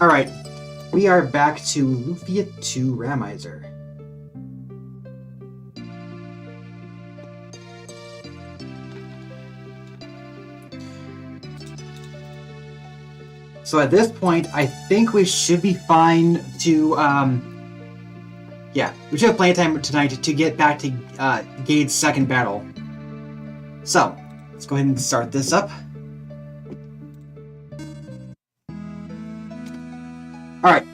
Alright, we are back to Lufia 2 Randomizer. So at this point, I think we should be fine to, yeah, we should have plenty of time tonight to get back to Gades' second battle. So, let's go ahead and start this up. Alright,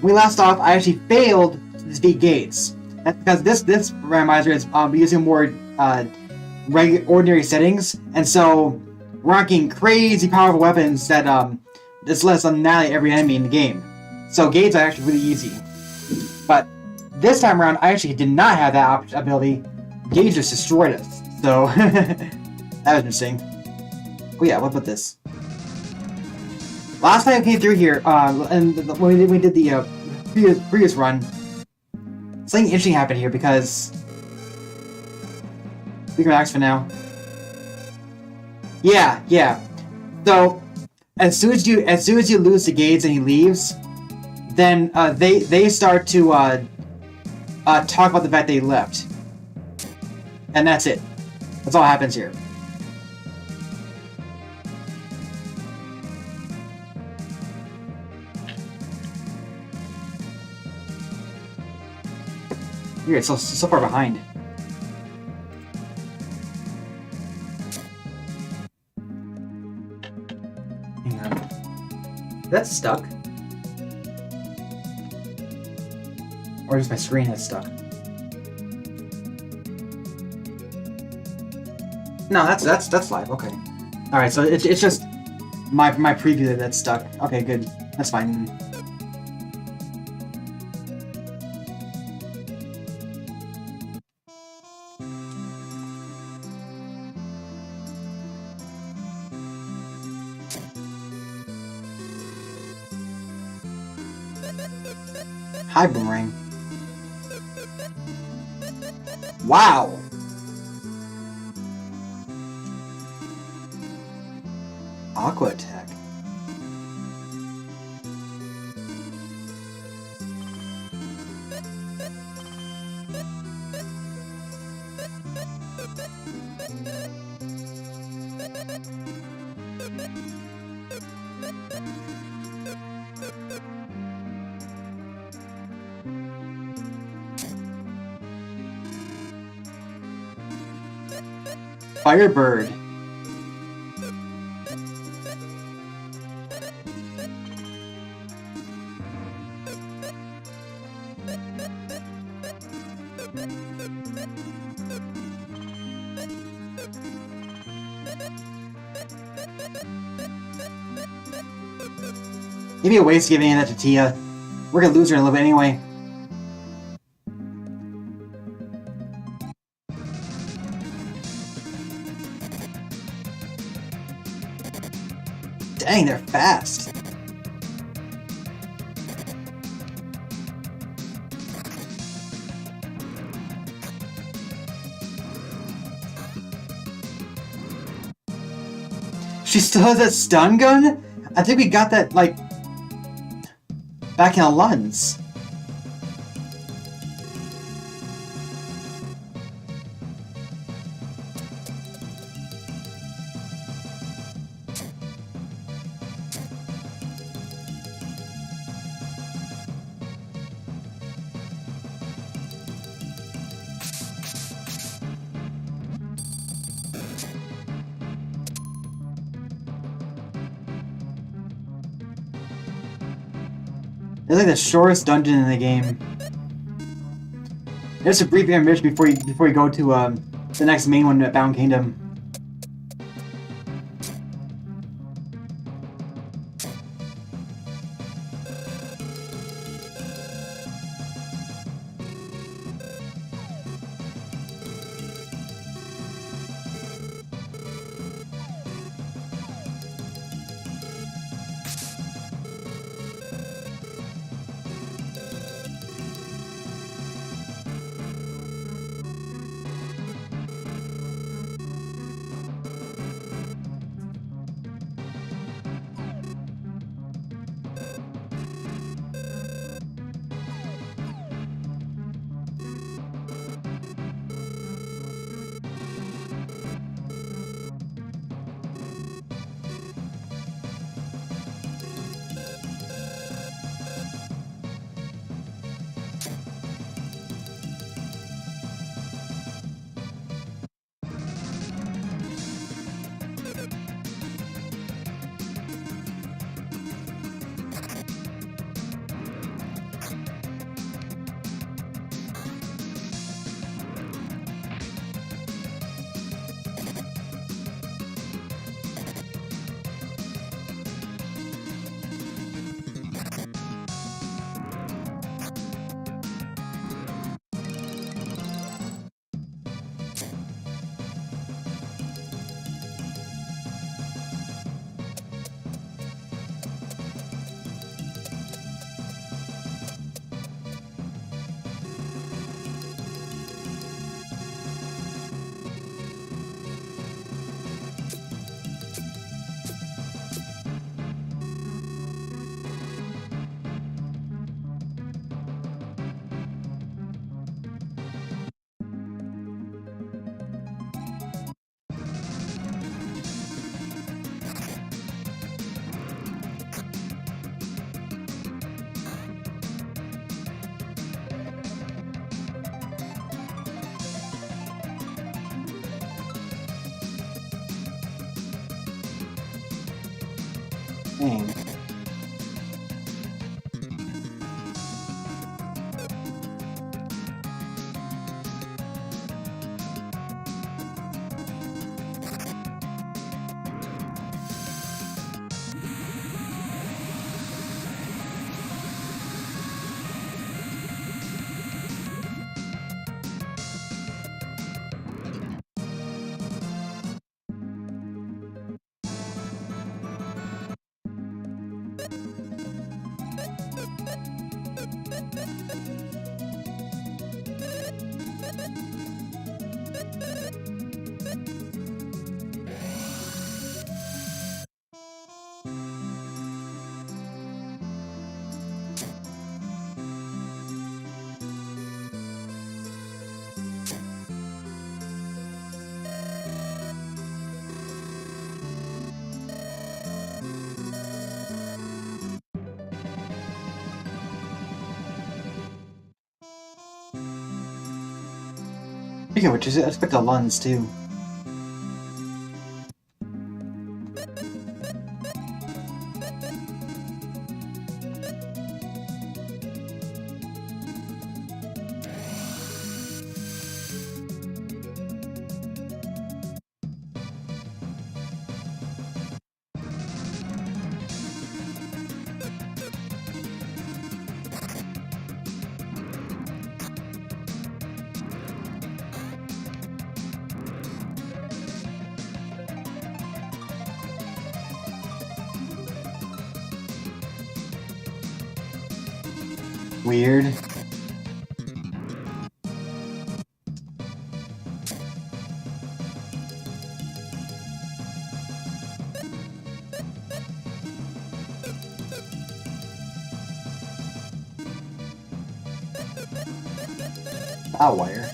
when we last off, I actually failed to defeat Gades. That's because this randomizer is using more ordinary settings, and so we're not getting crazy powerful weapons that just let us annihilate every enemy in the game. So Gades are actually really easy. But this time around, I actually did not have that ability. Gades just destroyed us. So that was interesting. Oh yeah, what about this? Last time I came through here, and when we did the previous run, something interesting happened here because we can relax for now. Yeah. So as soon as you lose to Gades and he leaves, then they start to talk about the fact they left, and that's it. That's all that happens here. Weird, it's so far behind. Hang on. That's stuck. Or just my screen is stuck. No, that's live. Okay. All right, so it's just my preview that's stuck. Okay, good. That's fine. Hi, Boomerang. Wow! Aqua attack. Firebird. Maybe a waste giving that to Tia. We're gonna lose her in a little bit anyway. Dang, they're fast. She still has that stun gun? I think we got that, like, back in Lunds. It's like the shortest dungeon in the game. Just a brief intermission before you go to the next main one at Bound Kingdom. Dang. Speaking of which, I expect a lens too. Weird. Ah, wire.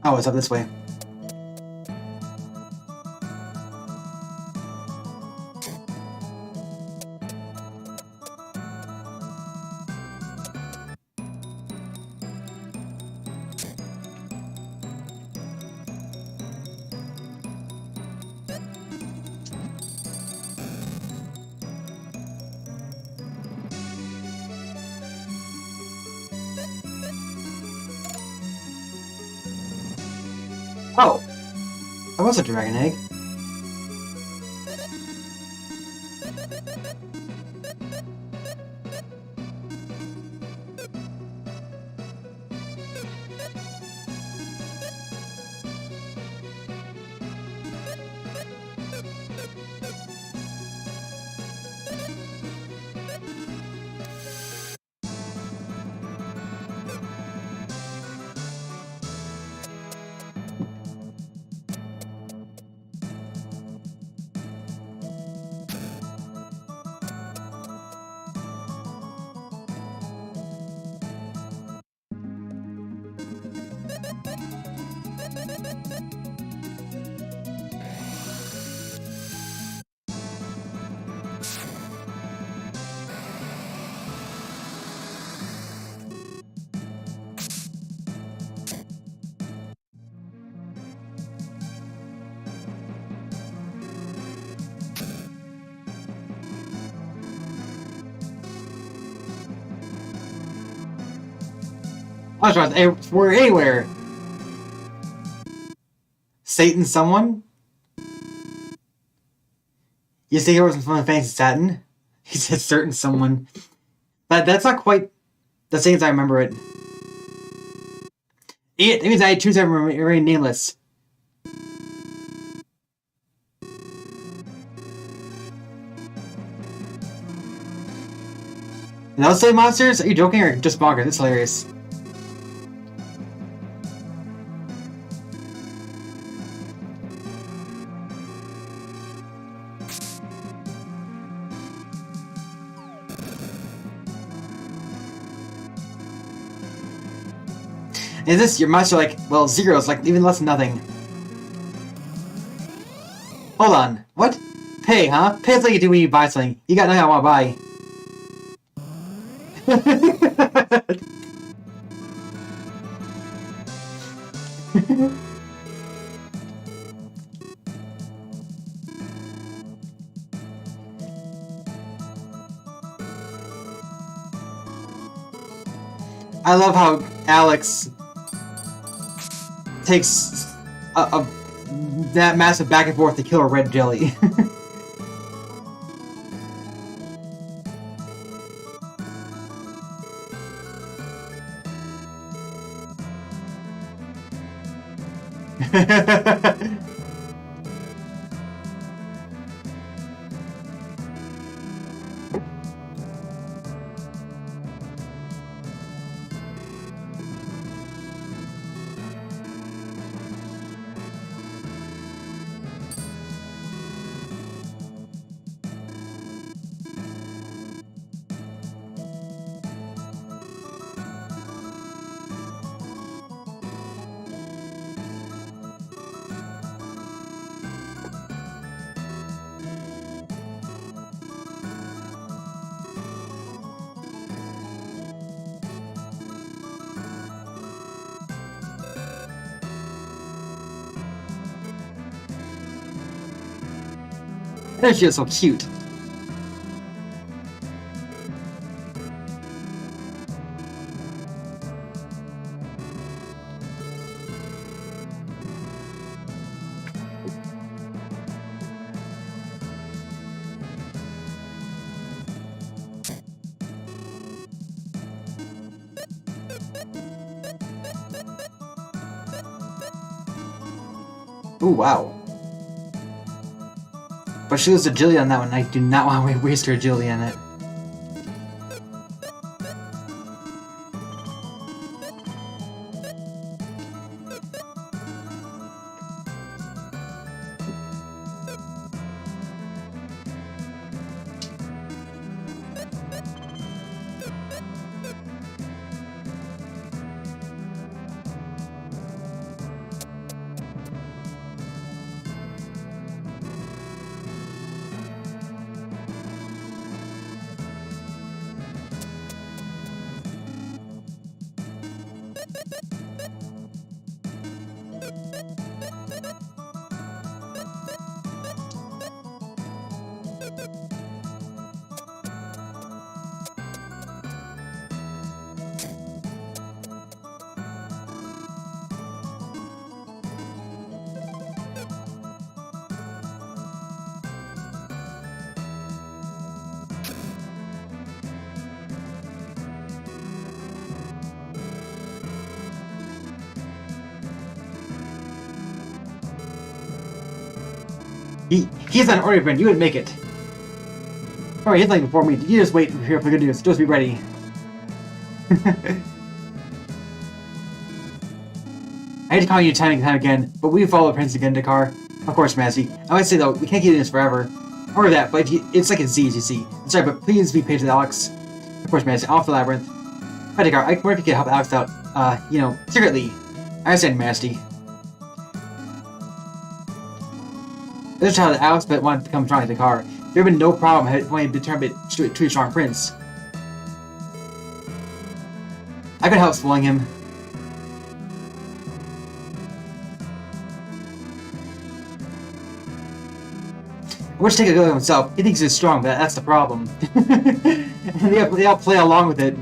Oh, it's up this way. Oh, that was a dragon egg. I was we're anywhere. Satan someone? You say it wasn't from the fancy satin? He said certain someone. But that's not quite the same as I remember it. It means I choose to remain nameless. And those slave monsters? Are you joking or just bonkers? It's hilarious. Is this your monster like, well, zeros, like even less than nothing? Hold on. What? Pay, huh? Pay is like you do when you buy something. You got nothing I want to buy. I love how Alex takes that massive back and forth to kill a red jelly. That shit is so cute. Ooh, wow. But she was agility on that one. I do not want to waste her agility on it. He's on order, friend. You would make it. Alright, he's like before me. You just wait here for good news. Just be ready. I hate to call you time and time again, but we follow Prince again, Dekar. Of course, Massey. I might say though, we can't keep doing this forever. Or that, but it's like a disease, you see. I'm sorry, but please be patient, Alex. Of course, Massey. Off the labyrinth. Alright, Dekar. I wonder if you could help Alex out. You know, secretly. I understand, Massey. This child Alex but wanted to come join Dekar. There would been no problem had it wanted to turn it to a strong prince. I could help spoiling him. I wish to take a go at himself. He thinks he's strong, but that's the problem. And they all play along with it.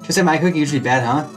Just say my cooking usually bad, huh?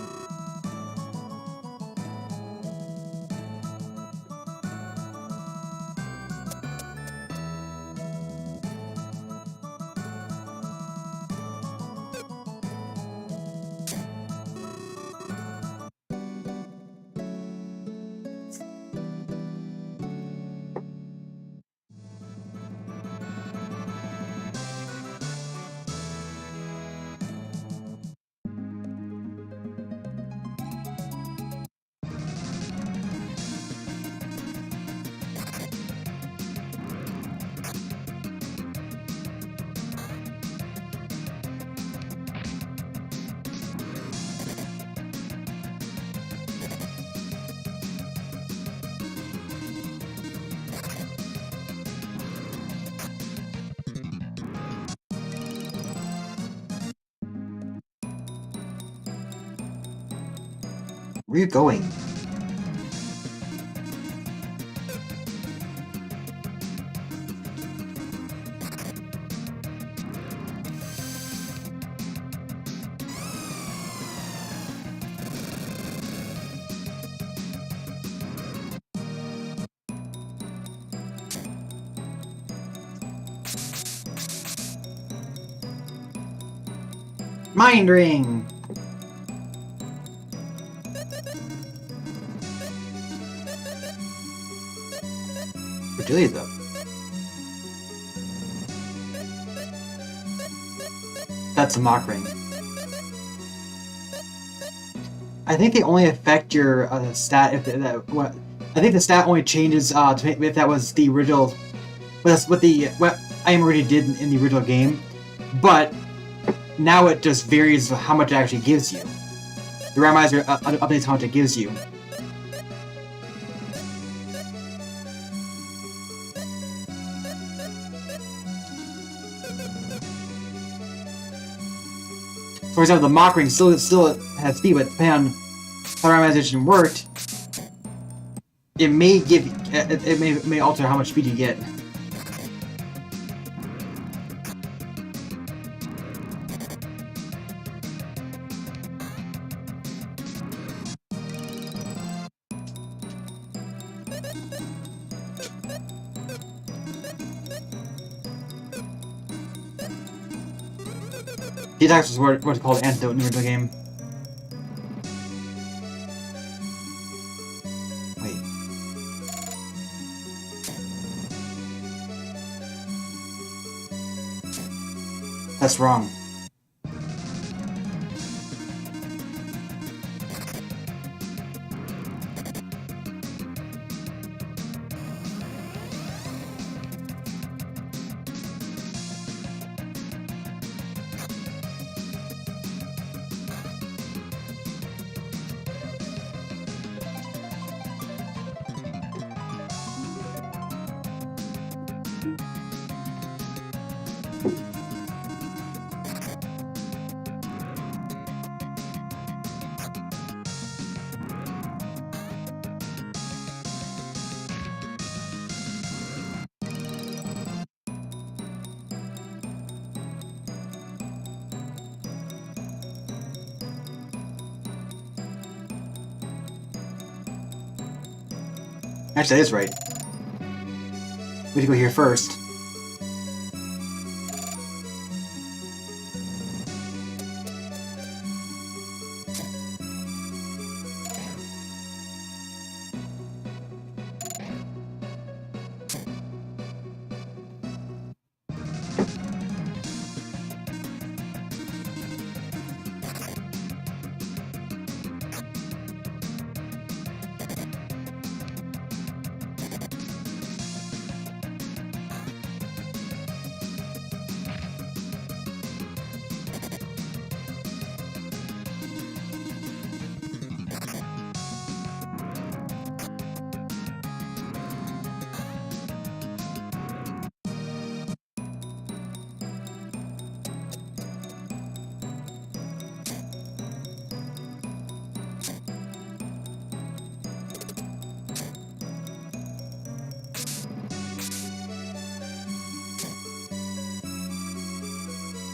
Where are you going? Mind ring! Cordelia, though. That's a mock ring. I think they only affect your stat if I think the stat only changes if that was the original. That's what I already did in the original game, but now it just varies how much it actually gives you. The randomizer updates how much it gives you. For example, the mock ring still has speed, but depending on how randomization worked, it may give it may alter how much speed you get. The attacks was what's called antidote in the original game. Wait. That's wrong. Actually, that is right. We have to go here first.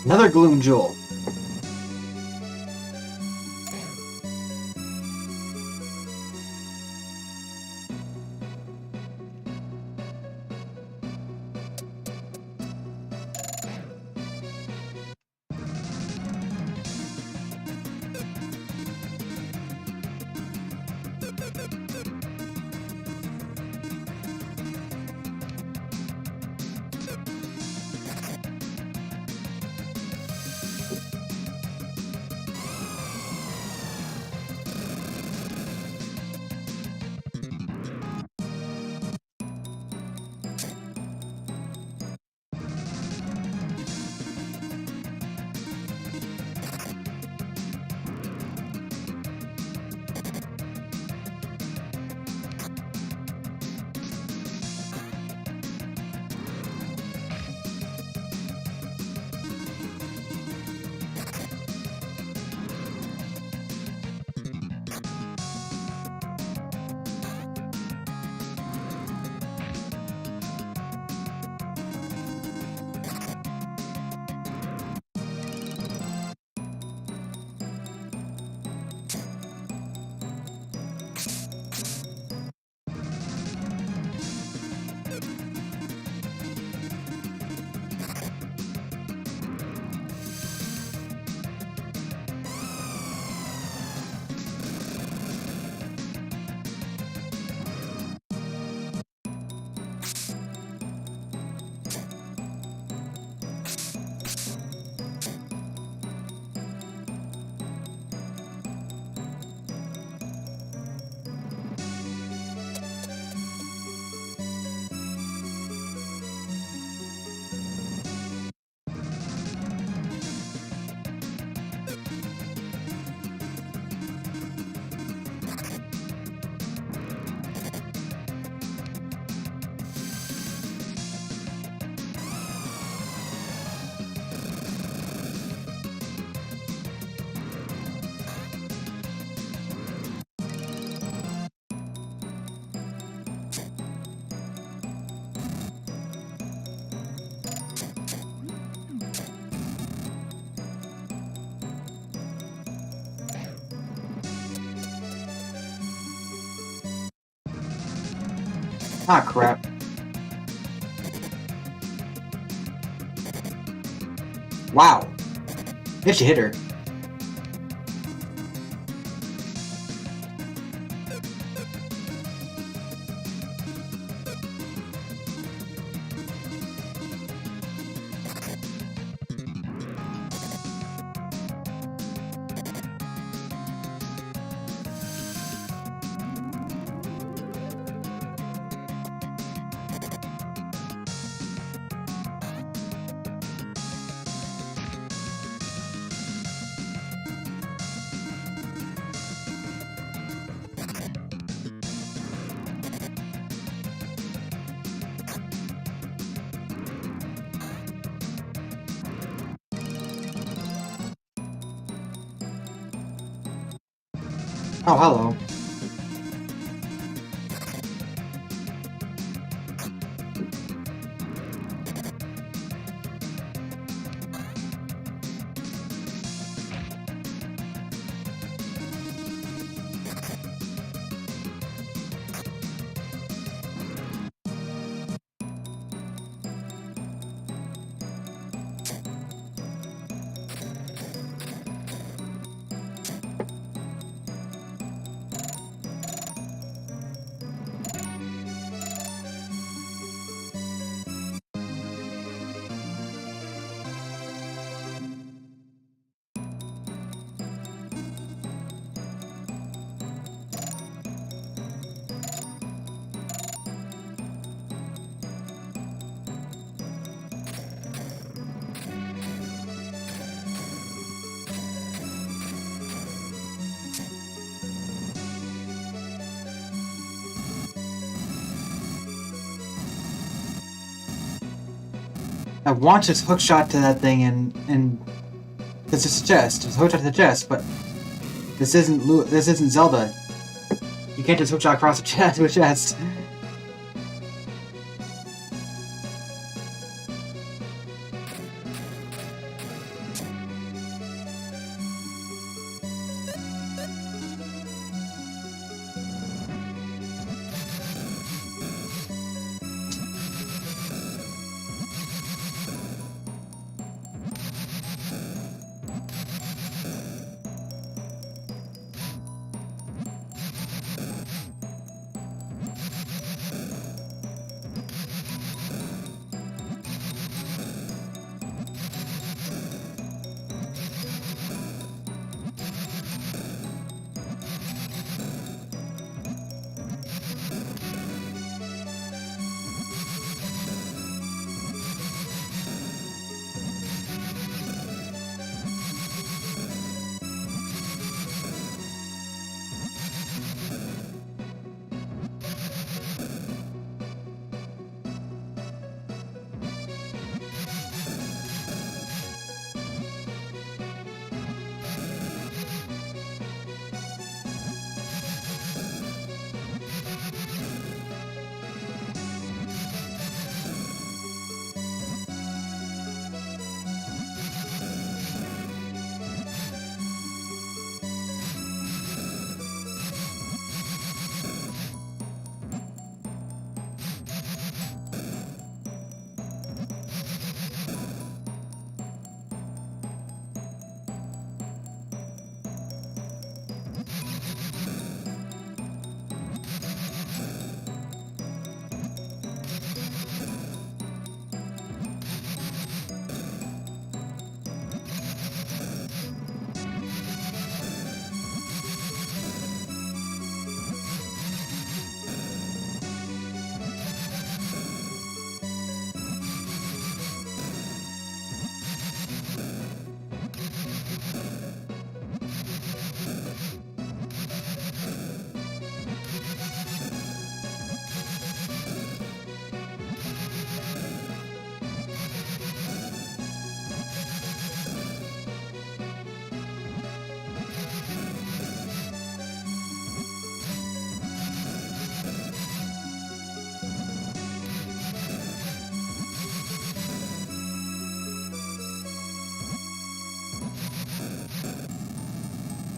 Another Gloom Jewel. Ah, crap. Wow. It should hit her. Oh, hello. I want to hook shot to that thing and this is chest. Just hook shot to the chest, but this isn't Zelda. You can't just hook shot across the chest to a chest.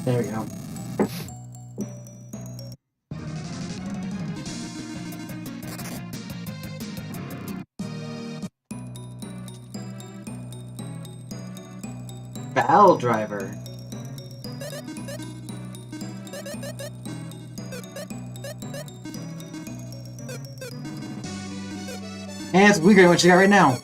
There we go. Hell Driver. And it's weaker than what you got right now.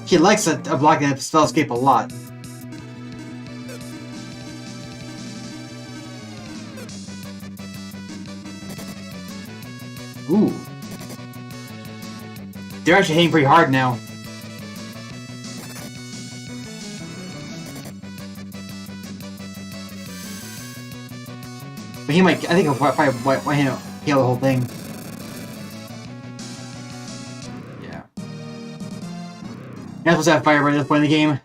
He likes a block that spell escape a lot. Ooh. They're actually hitting pretty hard now. But he might, I think he'll probably heal the whole thing. Yeah. You're not supposed to have fire at this point in the game.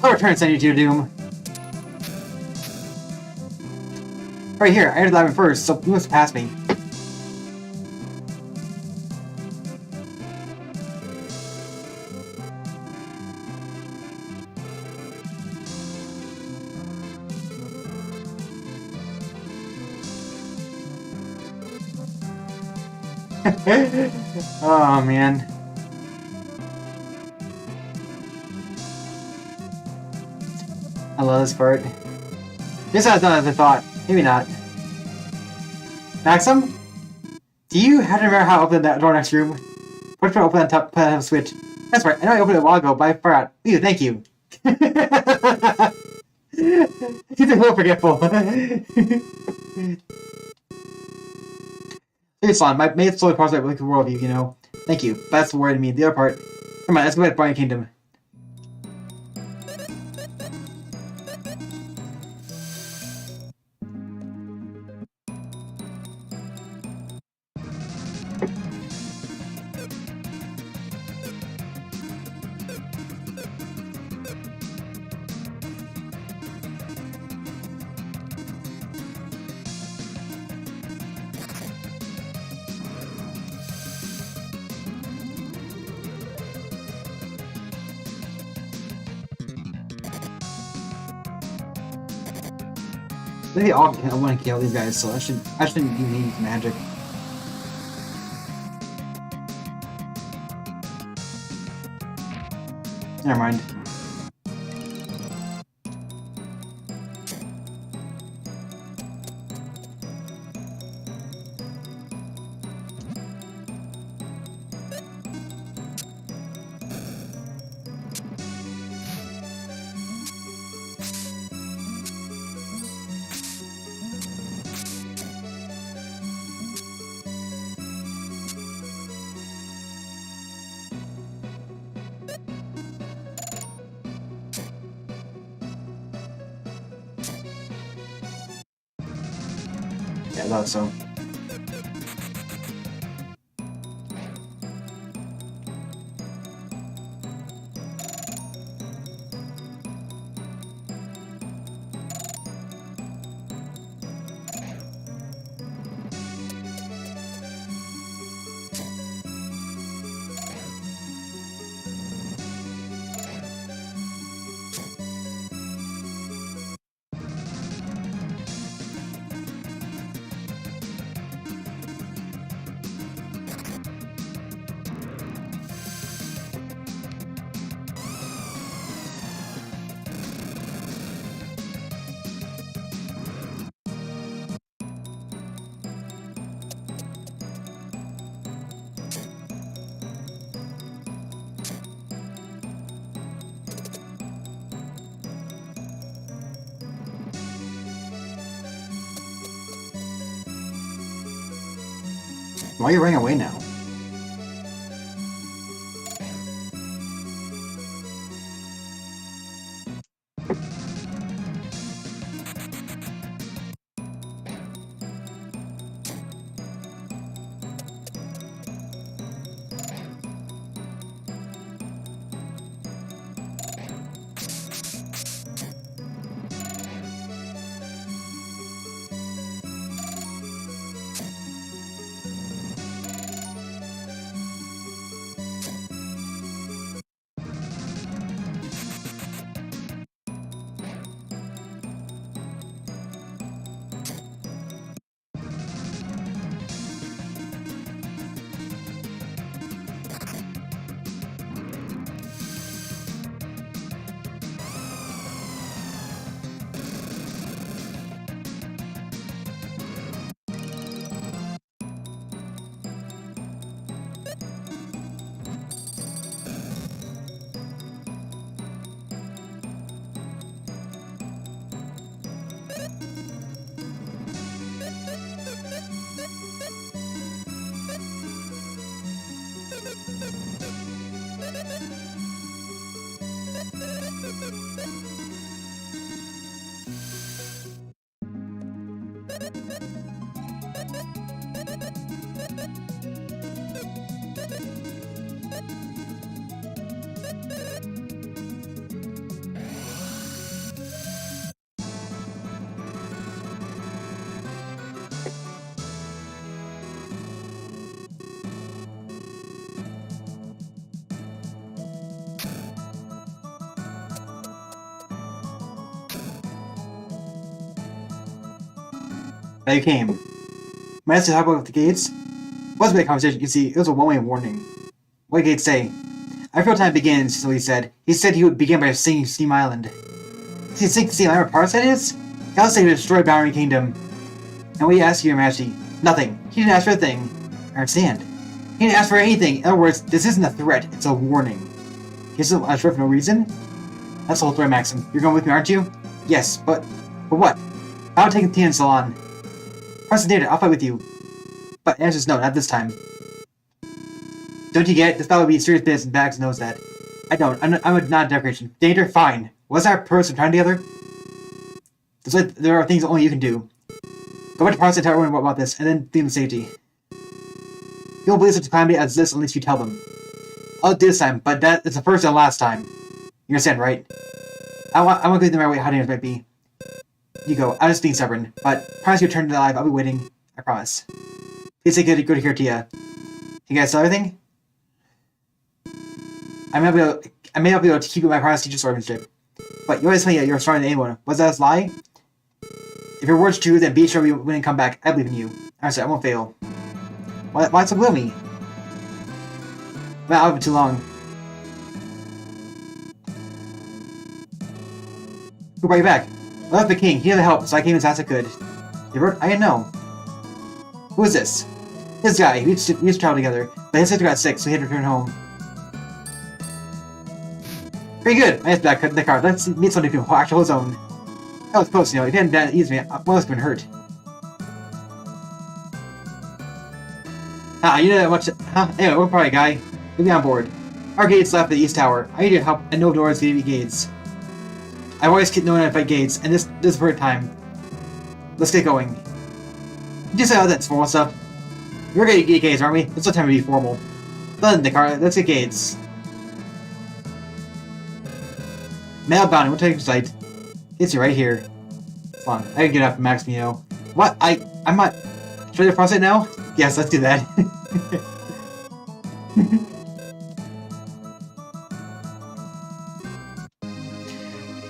I'll return send you to your doom. Right here, I entered the lab first, so you must pass me. Oh man. I love this part. This has done as I thought. Maybe not. Maxim? Do you have to remember how to open that door next room? Push to open that top switch. That's right, I know I opened it a while ago, but I forgot. Ew, thank you. He's a little forgetful. Hey, Slime, my made slowly parts like the world view, you know. Thank you. That's the word to me. The other part. Come on, let's go back to Brian Kingdom. They all want to kill these guys, so I shouldn't be needing magic. Never mind. Yeah, I thought so. Why are you running away now? There you came. Managed to talk about the gates? Wasn't a big conversation, you can see, it was a one-way warning. What did Gates say? Before time begins, so he said. He said he would begin by sinking Steam Island. See, sink Steam Island, what part that is? Gades said he would destroy Boundary Kingdom. And what did he ask you, Your Majesty? Nothing. He didn't ask for a thing. I understand. He didn't ask for anything. In other words, this isn't a threat, it's a warning. He doesn't ask for no reason? That's the whole threat, Maxim. You're going with me, aren't you? Yes, but what? I'll take the tea and salon. Press the data, I'll fight with you. But the answer is no, not this time. Don't you get it? This battle would be serious business and Bags knows that. I don't. I'm not a decoration. Danger? Fine. Was our person trying together? There are things only you can do. Go back to Parts and tell everyone about this, and then leave them safety. People believe such a calamity as this unless you tell them. I'll do this time, but that is the first and last time. You understand, right? I want to leave them right way how dangerous might be. You go. I'm just being stubborn, but promise you return to life. I'll be waiting. I promise. Please say good to hear to you. You guys saw everything? I may not be able to keep my promise to teach you swordsmanship. But you always tell me you're stronger than anyone. Was that a lie? If your word's true, then be sure we win and come back. I believe in you. I'm sorry, I won't fail. Why so gloomy? Well, I've been too long. Who brought you back? I left the king. He had to help, so I came as fast as I could. I didn't know. Who is this? This guy. We used to travel together, but his sister got sick, so he had to return home. Pretty good. I asked back Dekar. Let's meet some new people who actually hold his own. That was close, you know. If he hadn't done it easy, I must have been hurt. You know that much. Anyway, we're probably a guy. You'll be on board. Our Gades left the East Tower. I need your help, and no doors to be Gades. I've always known how to fight Gades, and this is the first time. Let's get going. You just said all that formal stuff. We're gonna get Gades, aren't we? It's no time to be formal. Then, Dekar, let's get Gades. Mail bounty, we'll take your sight. It's right here. Come on, I can get up from Max Mio. What? I'm not. Should I process it now? Yes, let's do that.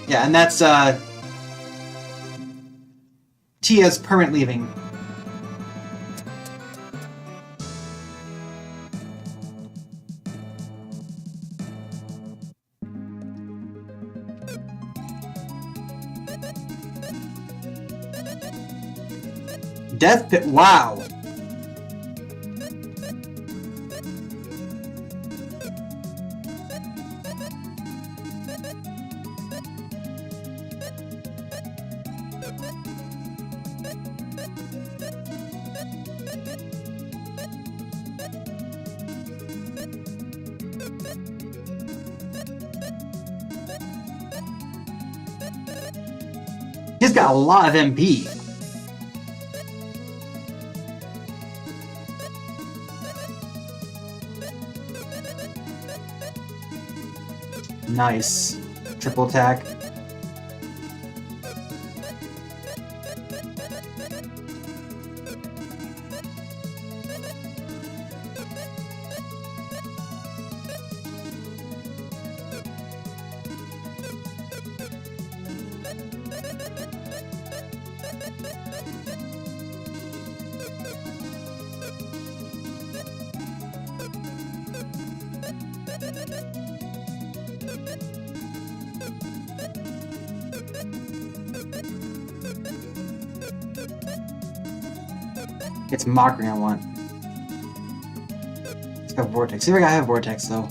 Yeah, and that's Tia's permanent leaving. Death Pit, wow! He's got a lot of MP. Nice. Triple attack. It's Mockery I want. It's got Vortex. See if I have Vortex though.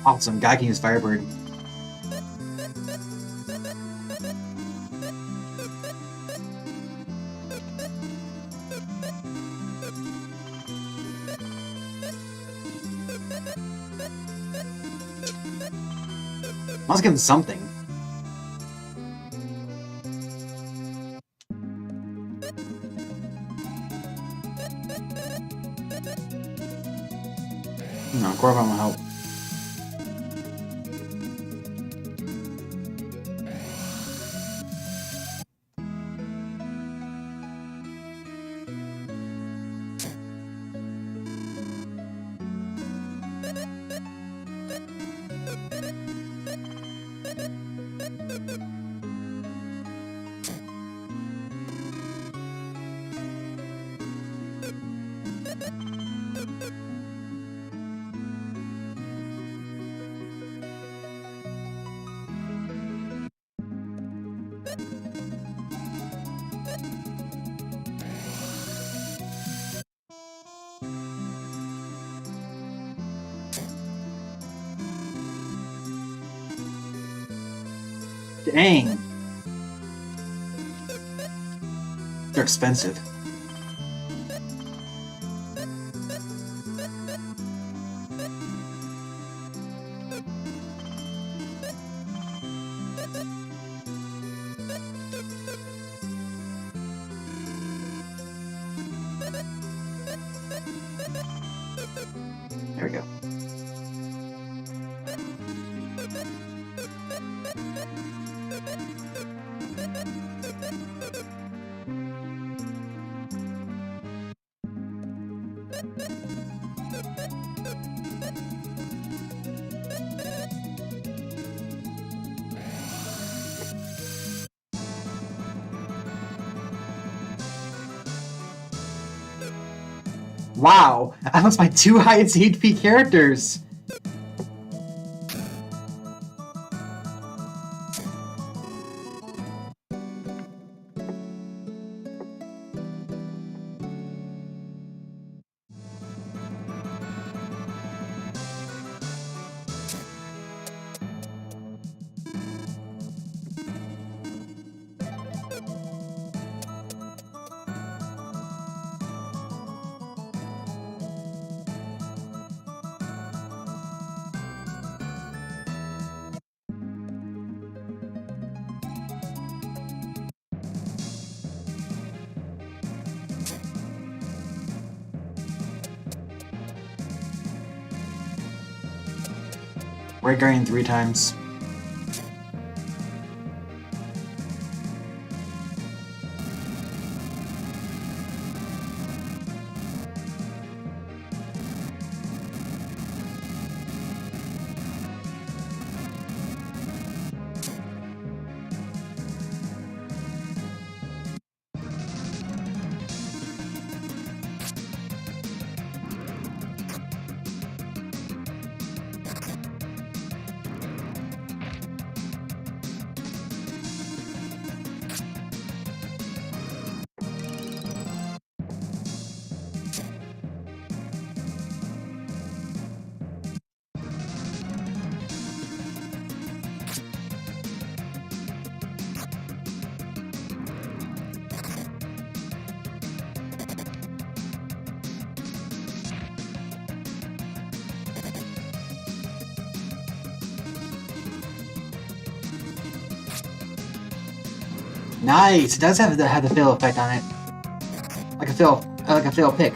Awesome, guy can use Firebird. Let's give him something. No, Corvin will help. Dang. They're expensive. There we go. Wow, I lost my two highest HP characters. Right Guardian 3 times. Nice! It does have the fail effect on it. Like a fail pick.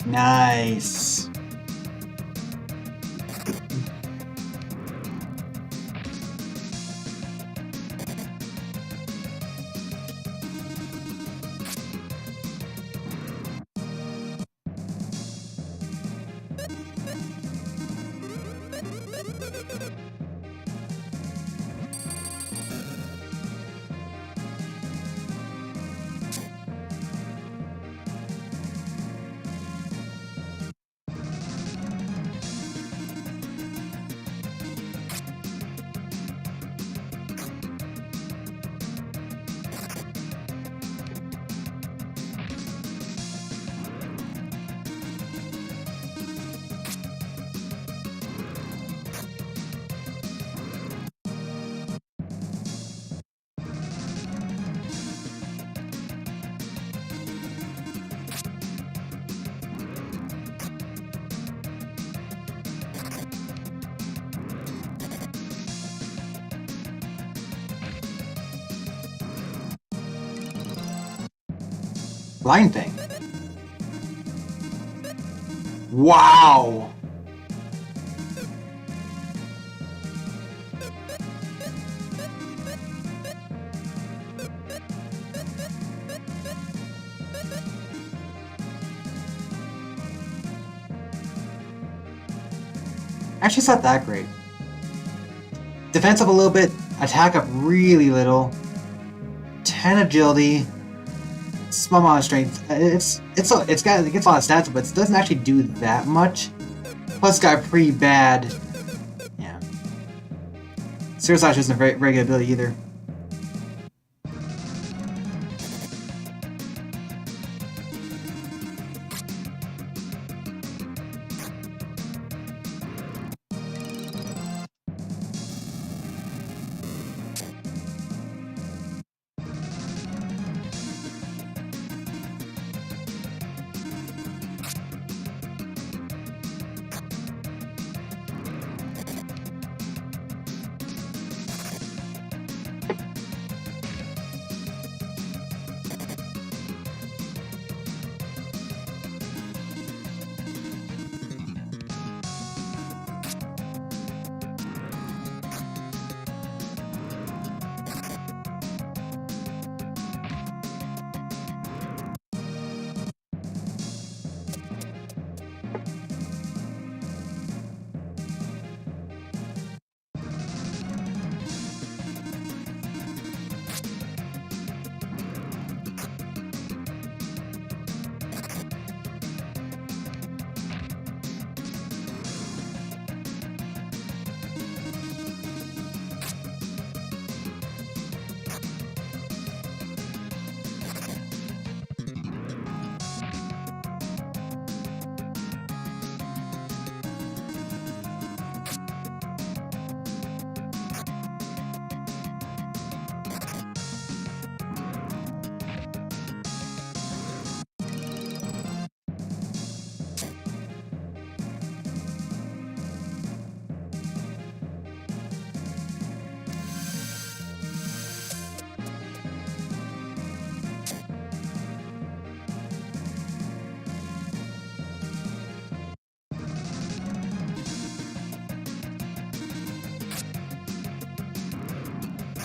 Nice. Blind thing. Wow! Actually, it's not that great. Defense up a little bit, attack up really little. 10 agility, small amount of strength. It gets a lot of stats, but it doesn't actually do that much. Plus, it's got pretty bad. Yeah. Zero Slash isn't a very good ability either.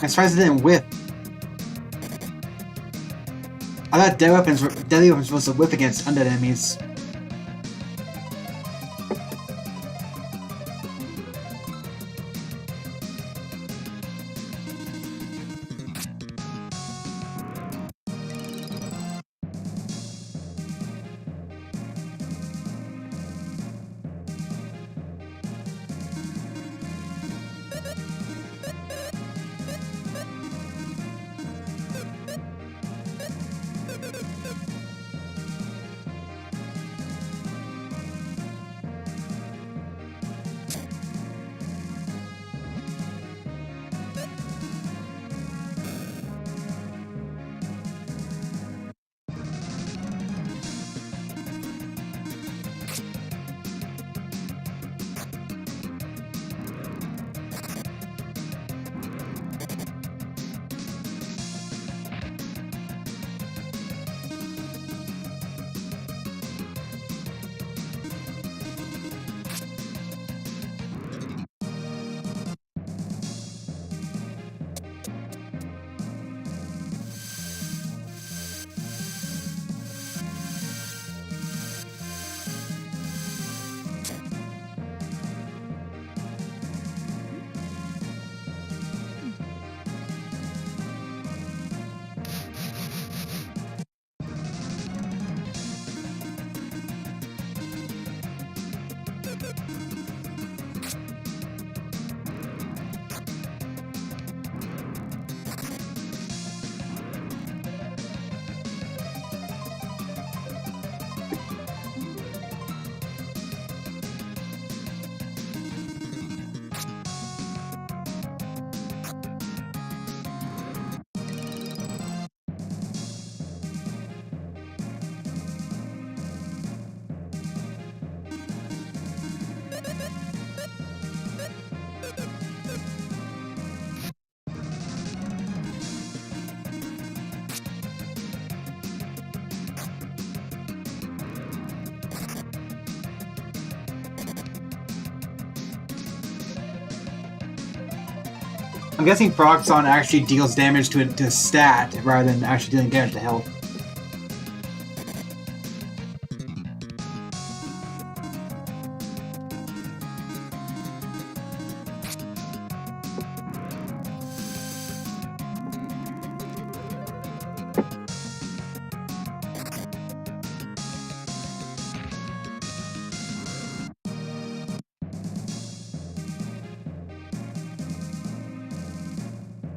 I'm surprised it didn't whip. I thought deadly weapons were supposed to whip against undead enemies. I'm guessing Froxon actually deals damage to a stat rather than actually dealing damage to health.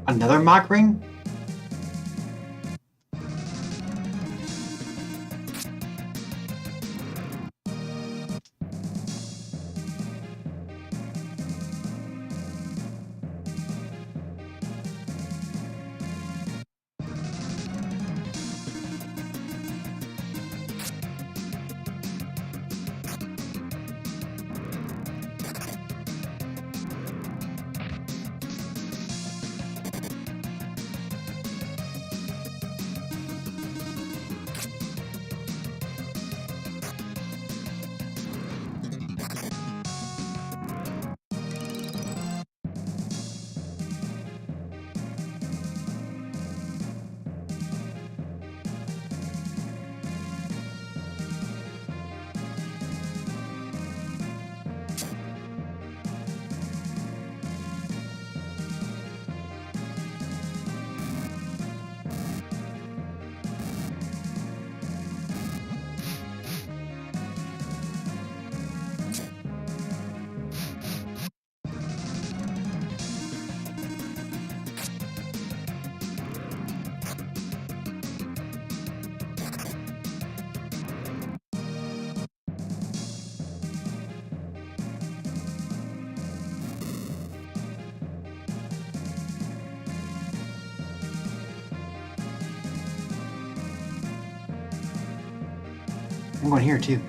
Another Mach Ring? I'm going here too.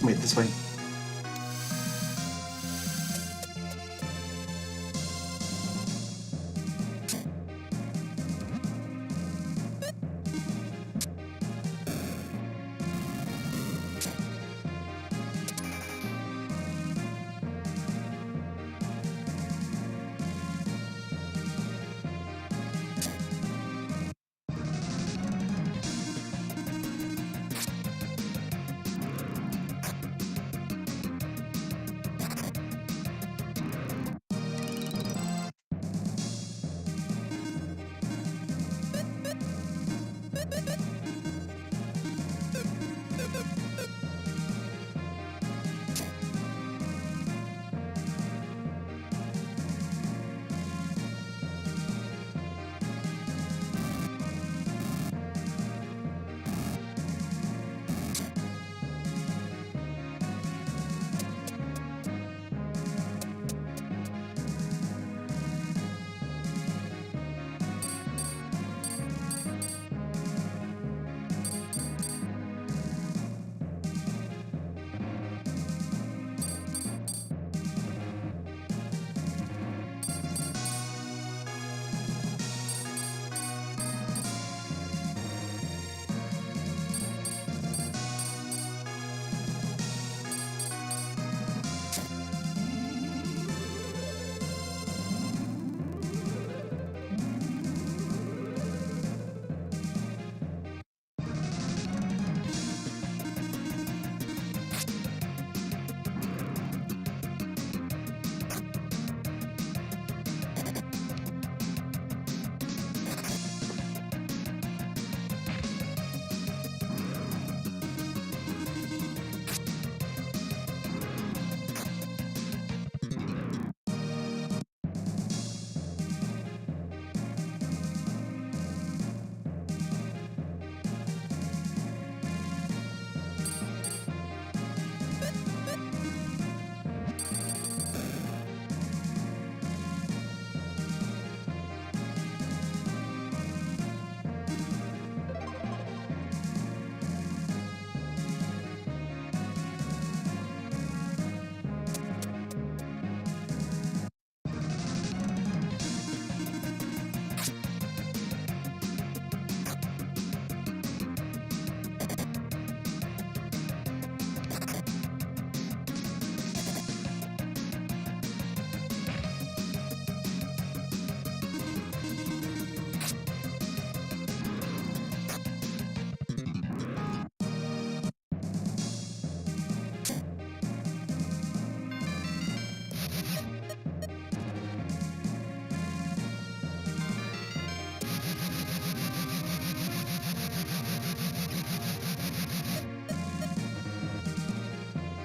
Wait, this way.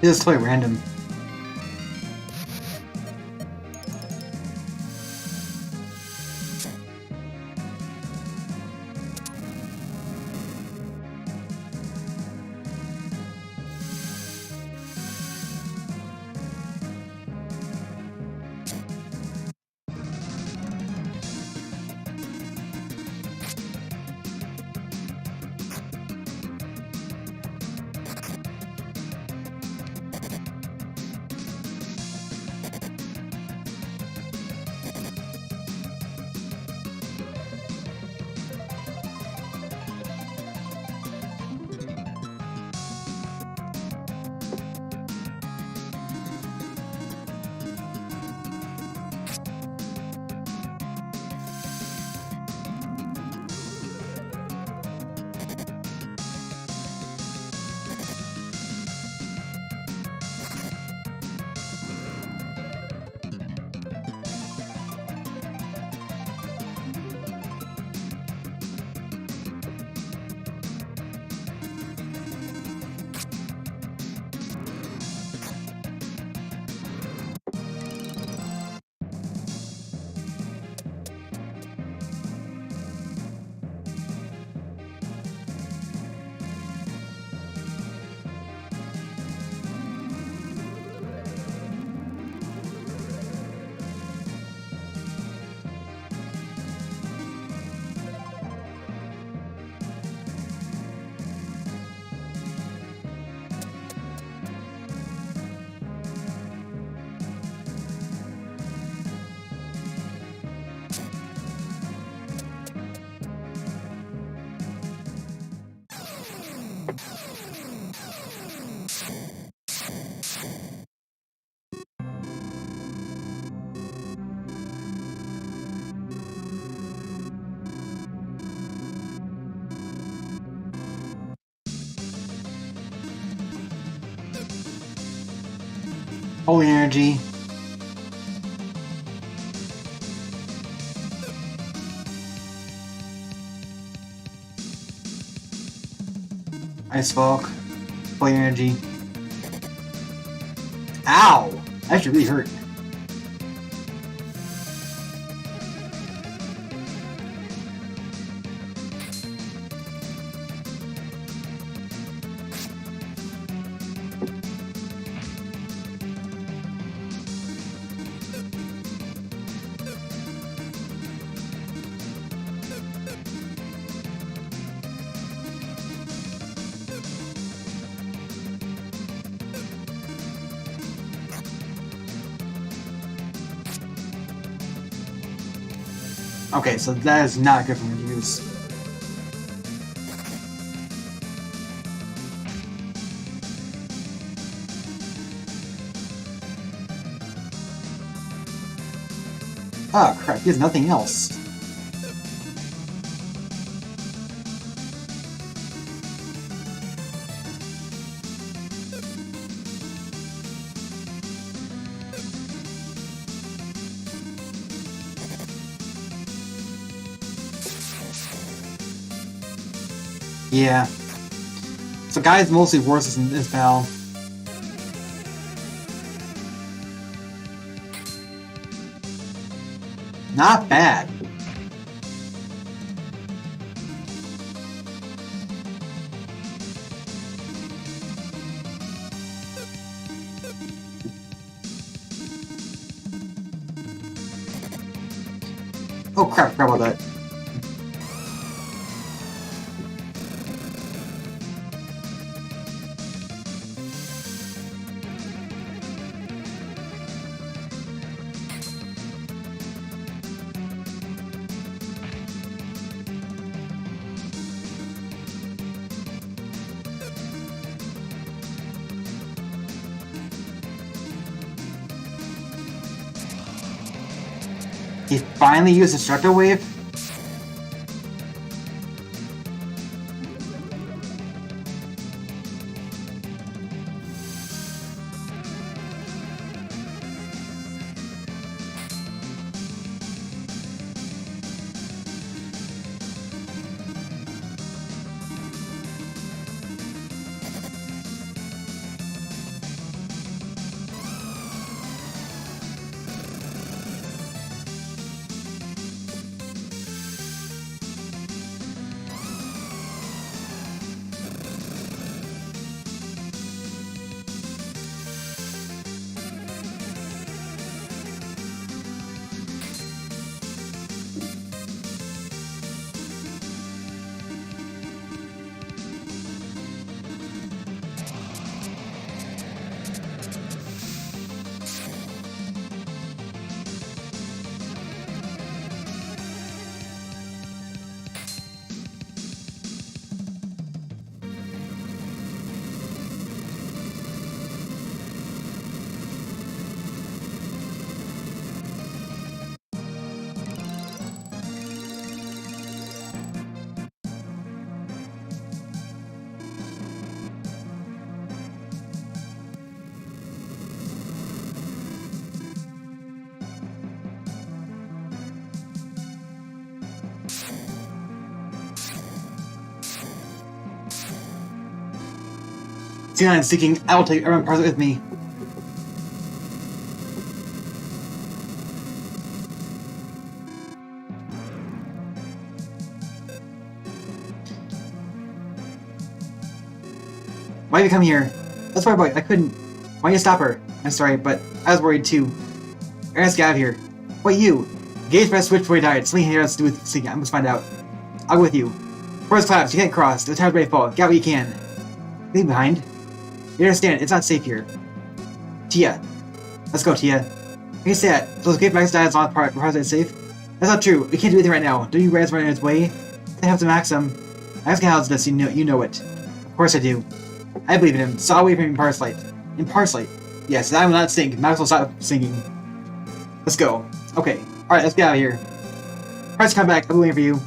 This is totally random. Holy energy. Ice Folk. Holy energy. Ow! That actually really hurt. Okay, so that is not good for me to use. Ah, crap, he has nothing else. Yeah. So Guy's mostly worse in this battle. Not bad. Oh crap, forgot about that. He finally used Destructo Wave? C9 seeking, I'll take everyone present with me. Why did you come here? That's why, boy, I couldn't. Why did you stop her? I'm sorry, but I was worried too. Let's get out of here. Wait, you! Gades press switch before he died. Something here has to do with seeking. I must find out. I'll go with you. First class, you can't cross. The tower's ready to fall. Get what you can. Leave behind. You understand, it's not safe here. Tia. Let's go, Tia. I can say that. So the cave max dies on part it's safe? That's not true. We can't do anything right now. Don't you realize running its way? They have to Maxim. Max can house this, you know it. Of course I do. I believe in him. Saw away from Imparslite. Imparslite? Yes, I will not sing. Max will stop singing. Let's go. Okay. Alright, let's get out of here. Press come back. I'm waiting for you.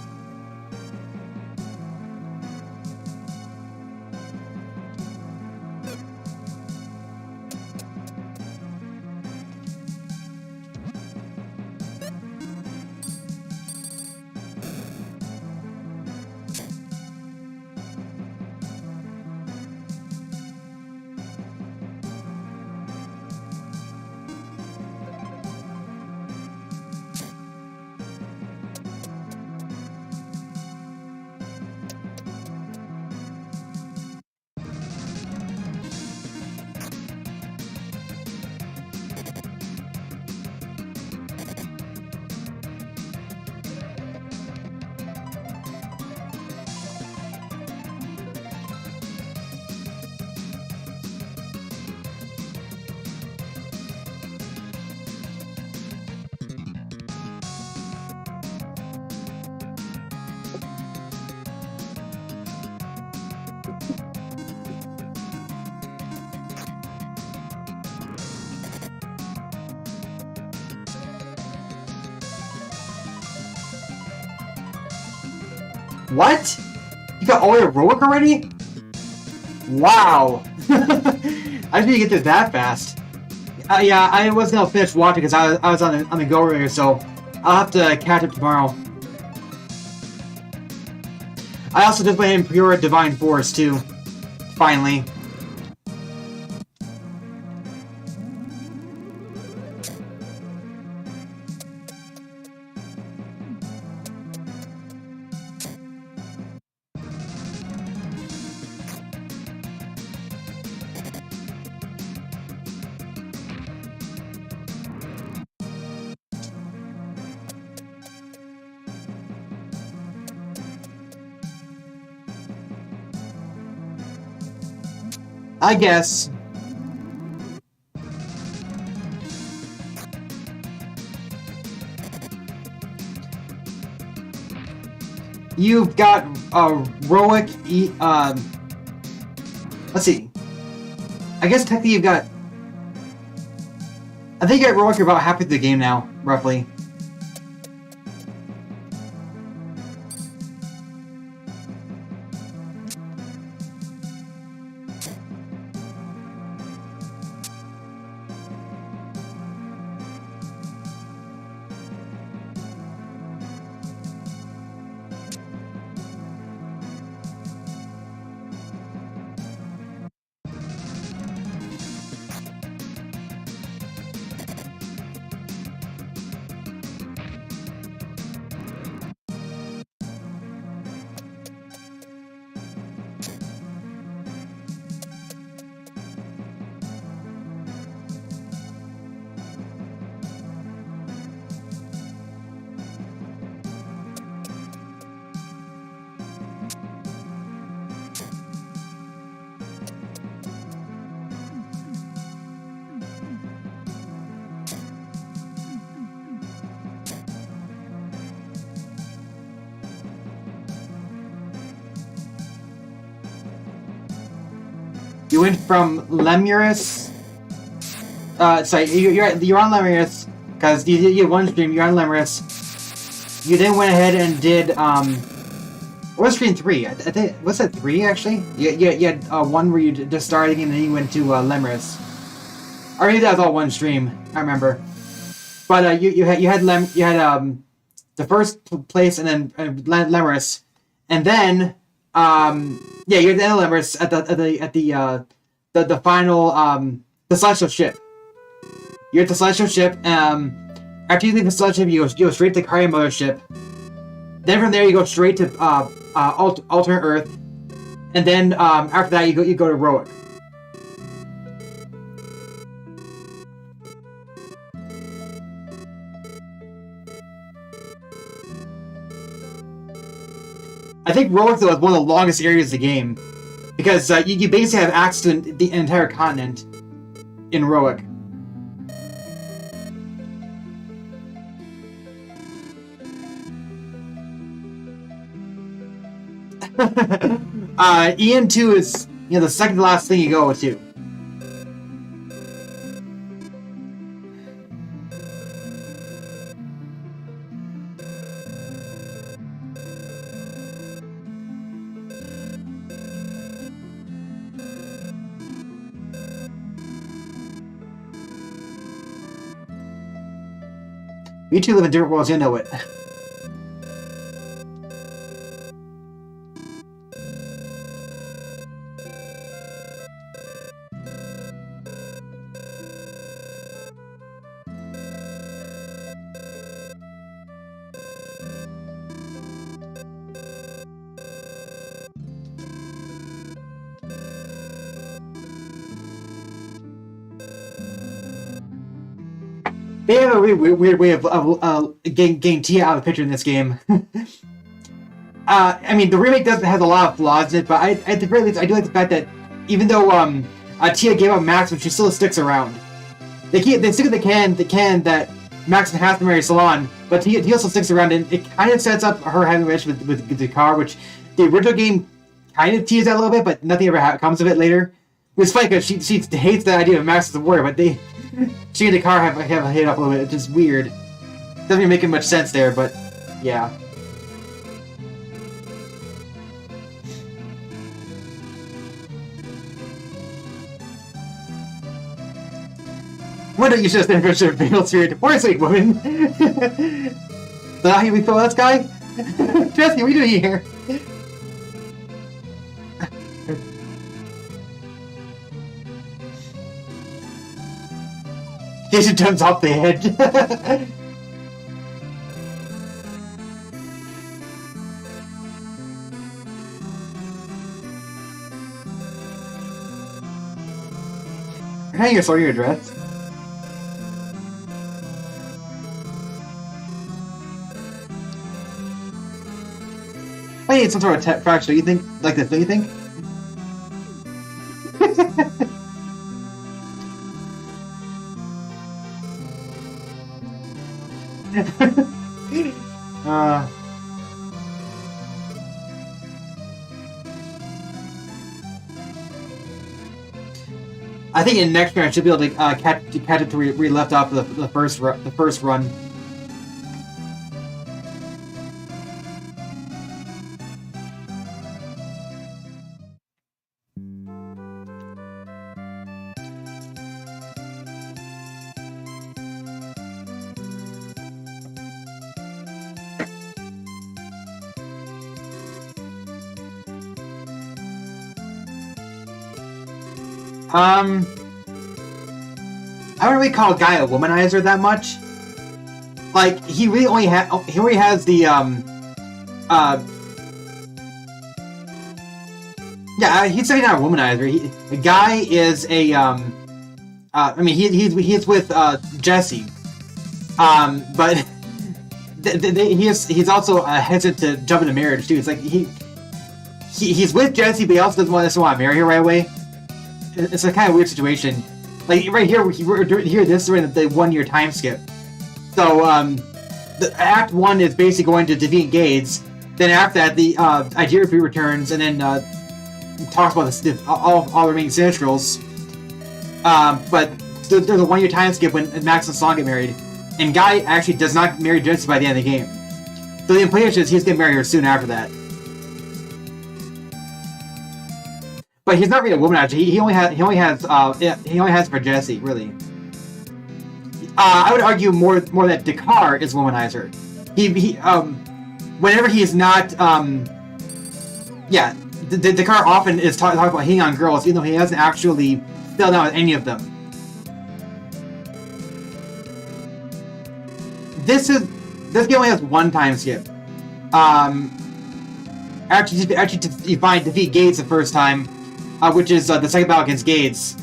What? You got all your heroic already? Wow. I didn't get through that fast. Yeah, I wasn't able to finish watching because I was on the go earlier, so I'll have to catch up tomorrow. I also just went in Pure Divine Force too. Finally. I guess. You've got heroic. Let's see. I guess technically you've got. I think you got heroic. You're about halfway through the game now, roughly. You went from Lemurus. Sorry, you're on Lemurus because you did one stream. You're on Lemurus. You then went ahead and did what was stream 3? I think was that 3 actually? You had one where you just started and then you went to Lemurus. Or maybe that was all one stream. I remember. But you had the first place and then Lemurus, and then yeah, you're the Lemurus at the the final the celestial ship. You're at the celestial ship. After you leave the celestial ship, you go straight to the Carrier mothership. Then from there you go straight to alternate Earth, and then after that you go to Roic. I think Roic though is one of the longest areas of the game, because you basically have access to the entire continent in Roic. EN2 is the second to last thing you go to. You two live in different worlds, you know it. They have a really weird way of getting Tia out of the picture in this game. I mean, the remake has a lot of flaws in it, but at the very least, I do like the fact that even though Tia gave up Maxim, she still sticks around. They stick with the can that Maxim has to marry Salon, but Tia also sticks around, and it kind of sets up her having a relationship with Dekar, which the original game kind of teased that a little bit, but nothing ever comes of it later. It's funny because she hates the idea of Max as a warrior, but she and Dekar have hit up a little bit. It's just weird. Doesn't even make much sense there, but yeah. Why don't you just finish your failed series to poor sweet woman? So how we throw that guy? Jesse, what are you doing here? Jason jumps off the edge. How you sorting your dress? I need some sort of tech fracture. You think like this? Do you think? I think in next round I should be able to catch it to where we left off the first run. I wouldn't really call Guy a womanizer that much. Like, he only has the, yeah, he's definitely not a womanizer. The Guy is a, I mean, he's with, Jesse. But he's also hesitant to jump into marriage, too. It's like, he's with Jesse, but he also doesn't want to marry her right away. It's a kind of weird situation. Like right here, this is during the 1 year time skip. So the Act 1 is basically going to defeat Gades. Then after that, the Idea returns and then talks about all the remaining Sinistrals. But there's a 1 year time skip when Max and Salon get married, and Guy actually does not marry Jesse by the end of the game. So the implication is he's gonna marry her soon after that. But he's not really a womanizer. He only has for Jesse, really. I would argue more that Dekar is womanizer. Whenever he is not, yeah, Dekar often is talking about hitting on girls, even though he hasn't actually settled down with any of them. This game only has one time skip. Actually, you find defeat Gades the first time, which is the second battle against Gades.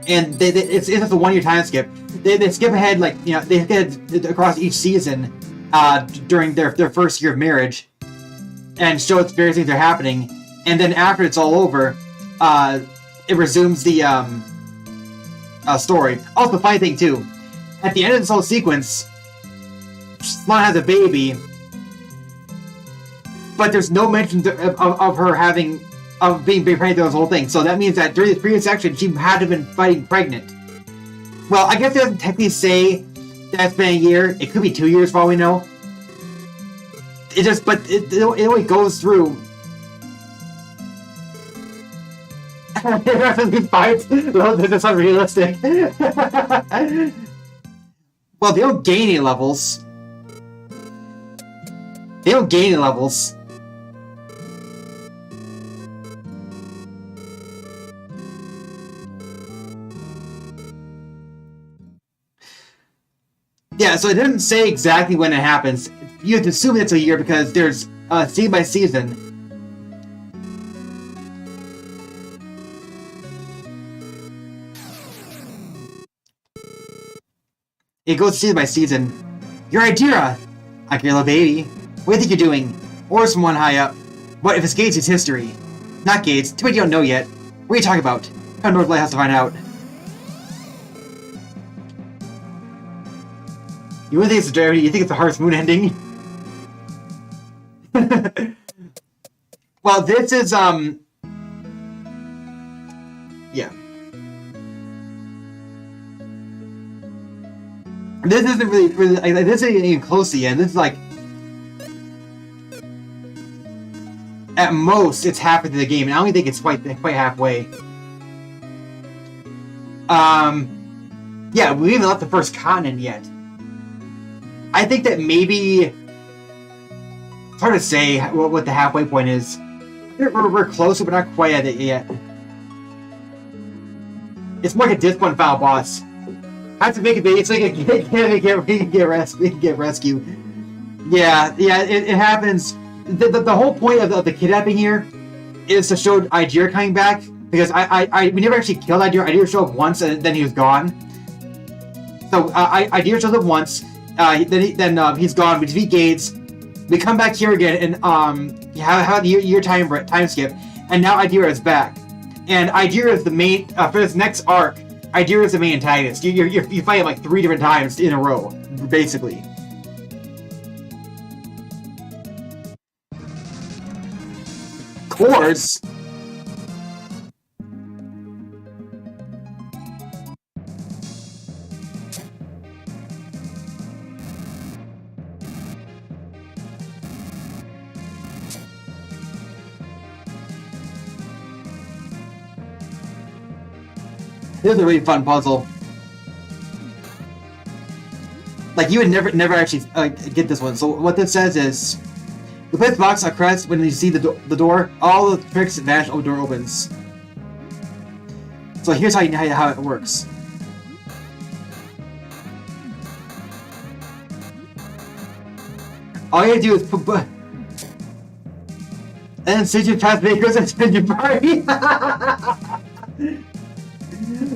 And it's just a 1 year time skip. They skip ahead, like, you know, they skip across each season during their first year of marriage, and show us various things are happening. And then after it's all over, it resumes the story. Also, funny thing too, at the end of this whole sequence, Slan has a baby, but there's no mention of her being pregnant through this whole thing. So that means that during this previous section, she had to have been fighting pregnant. Well, I guess it doesn't technically say that it's been a year. It could be 2 years for all we know. It only goes through. These fights, that's unrealistic. Well, they don't gain any levels. They don't gain any levels. Yeah, so it didn't say exactly when it happens. You have to assume it's a year because there's season by season. It goes season by season. You're Idira! Like your little baby. What do you think you're doing? Or someone high up. What if it's Gades' history? Not Gades. Too bad you don't know yet. What are you talking about? How North Light has to find out. You wouldn't think it's a Jeremy, you think it's a Harvest Moon ending? Well, this is, yeah. This isn't really like, this isn't even close to the end. This is like, at most, it's halfway through the game, and I don't think it's quite halfway. Yeah, we haven't left the first continent yet. I think that maybe it's hard to say what the halfway point is. We're closer, but not quite at it yet. It's more like a disc one final boss. I have to make it. It's like we can get rescue. Yeah. It happens. The whole point of the kidnapping here is to show Idira coming back, because we never actually killed Idira. Idira showed up once and then he was gone. So Idira shows up once. Then he's gone. We defeat Gades. We come back here again and have the year time skip, and now Idira is back. And Idira is the main for this next arc. Idira is the main antagonist. You fight him like 3 different times in a row, basically. Course. This is a really fun puzzle. Like, you would never actually get this one. So what this says is, you place the box on crest when you see the door. All the tricks vanish when the door opens. So here's how it works. All you have to do is put. And then switch your past makers and spin your party.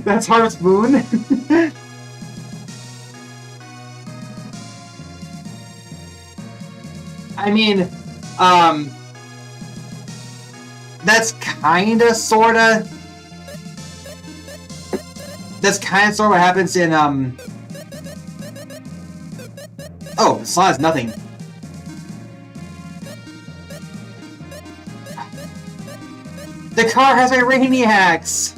That's Harvest Moon. I mean, that's kinda sorta. That's kinda sorta what happens in Oh, Slaw has nothing. Dekar has a rainy axe.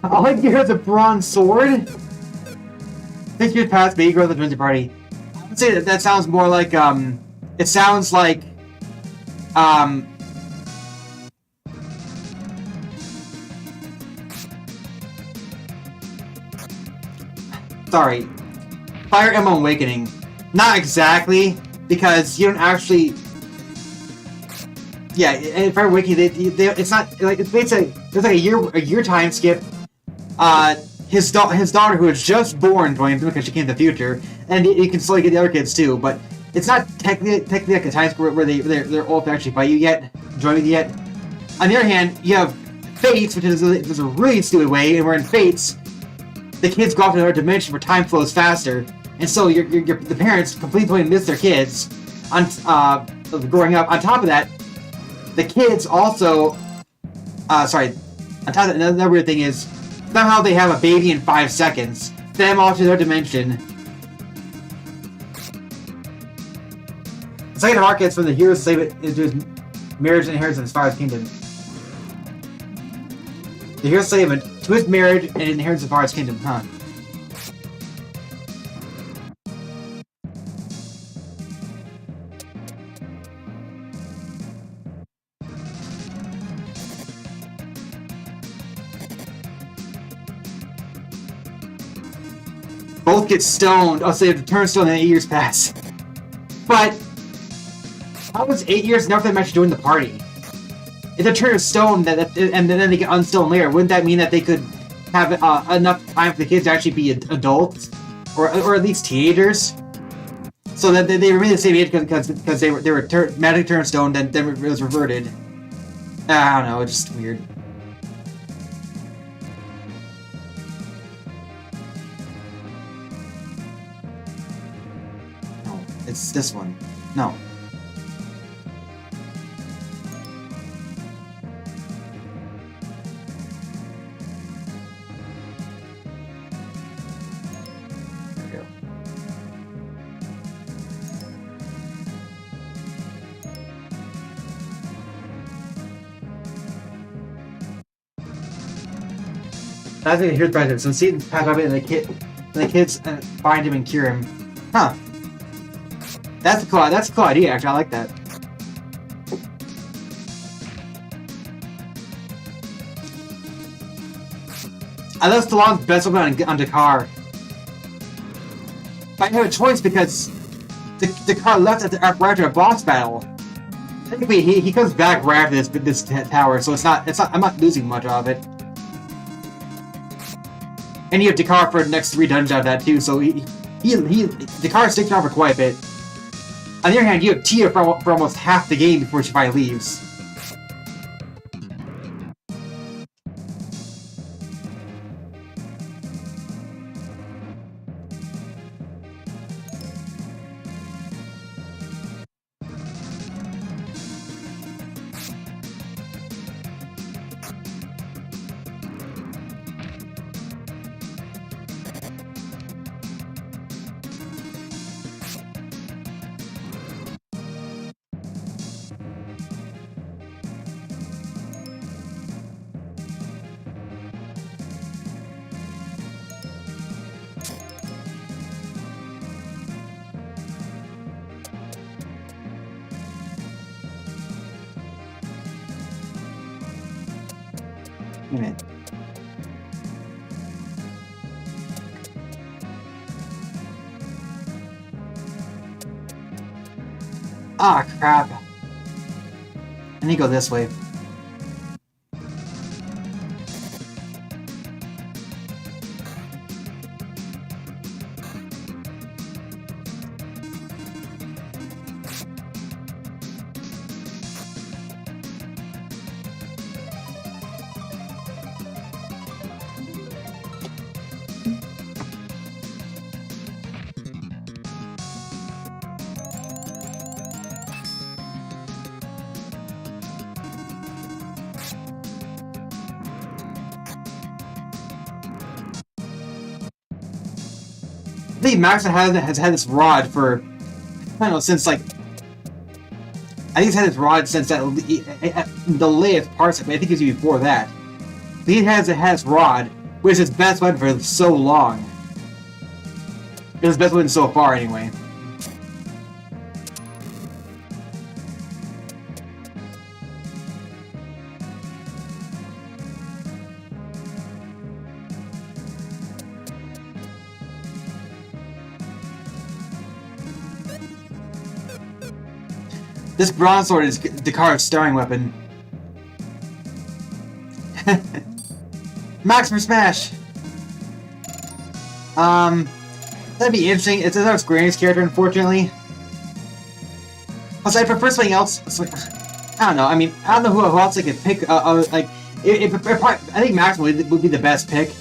All I hear is a bronze sword. 6 years past, baby girl at the Twinsy party. I would say that sounds more like, it sounds like, sorry, Fire Emblem Awakening. Not exactly, because you don't actually. Yeah, in Fire Awakening, it's not like it's basically there's like a year time skip. His daughter who was just born going into because she came to the future, and you can slowly get the other kids too. But it's not technically like a time skip where they're old to actually fight you yet, join you yet. On the other hand, you have Fates, which is a really stupid way, and we're in Fates. The kids go off to another dimension where time flows faster, and so the parents completely miss their kids on growing up. On top of that, the kids also, on top of that, another weird thing is somehow they have a baby in 5 seconds. Them off to their dimension. The second arc is from the hero's slave into his marriage and inheritance in his father's kingdom. The hero's slave to his marriage and inheritance of father's kingdom, huh? Both get stoned. Oh, so they have to turn stone and 8 years pass. But how was 8 years enough for them actually join the party? If they turn to stone and then they get unstone later, wouldn't that mean that they could have enough time for the kids to actually be adults, or at least teenagers, so that they remain the same age because they were magically turned stone, then it was reverted. I don't know. It's just weird. No, it's this one. No. I think here's better. So Satan passed away, and the kids find him and cure him. Huh? That's a cool idea. Actually, I like that. I love Stallon's best weapon on Dekar. But I have a choice because Dekar left right after a boss battle. Technically, he comes back right after this tower, so it's not. I'm not losing much of it. And you have Dekar for the next 3 dungeons out of that too, so Dekar sticks around for quite a bit. On the other hand, you have Tia for almost half the game before she finally leaves. Wait a minute. Ah, crap. I need to go this way. I think Max has had this rod for, I don't know, since like, I think he's had this rod since the latest parts of it. I think it was before that. But he has rod, which is his best weapon for so long. It's his best weapon so far, anyway. This bronze sword is Dekar's starring weapon. Max for Smash! That'd be interesting. It's another Square Enix character, unfortunately. Also, I prefer something else. So, I don't know. I mean, I don't know who else I could pick. Like, I think Max would be the best pick.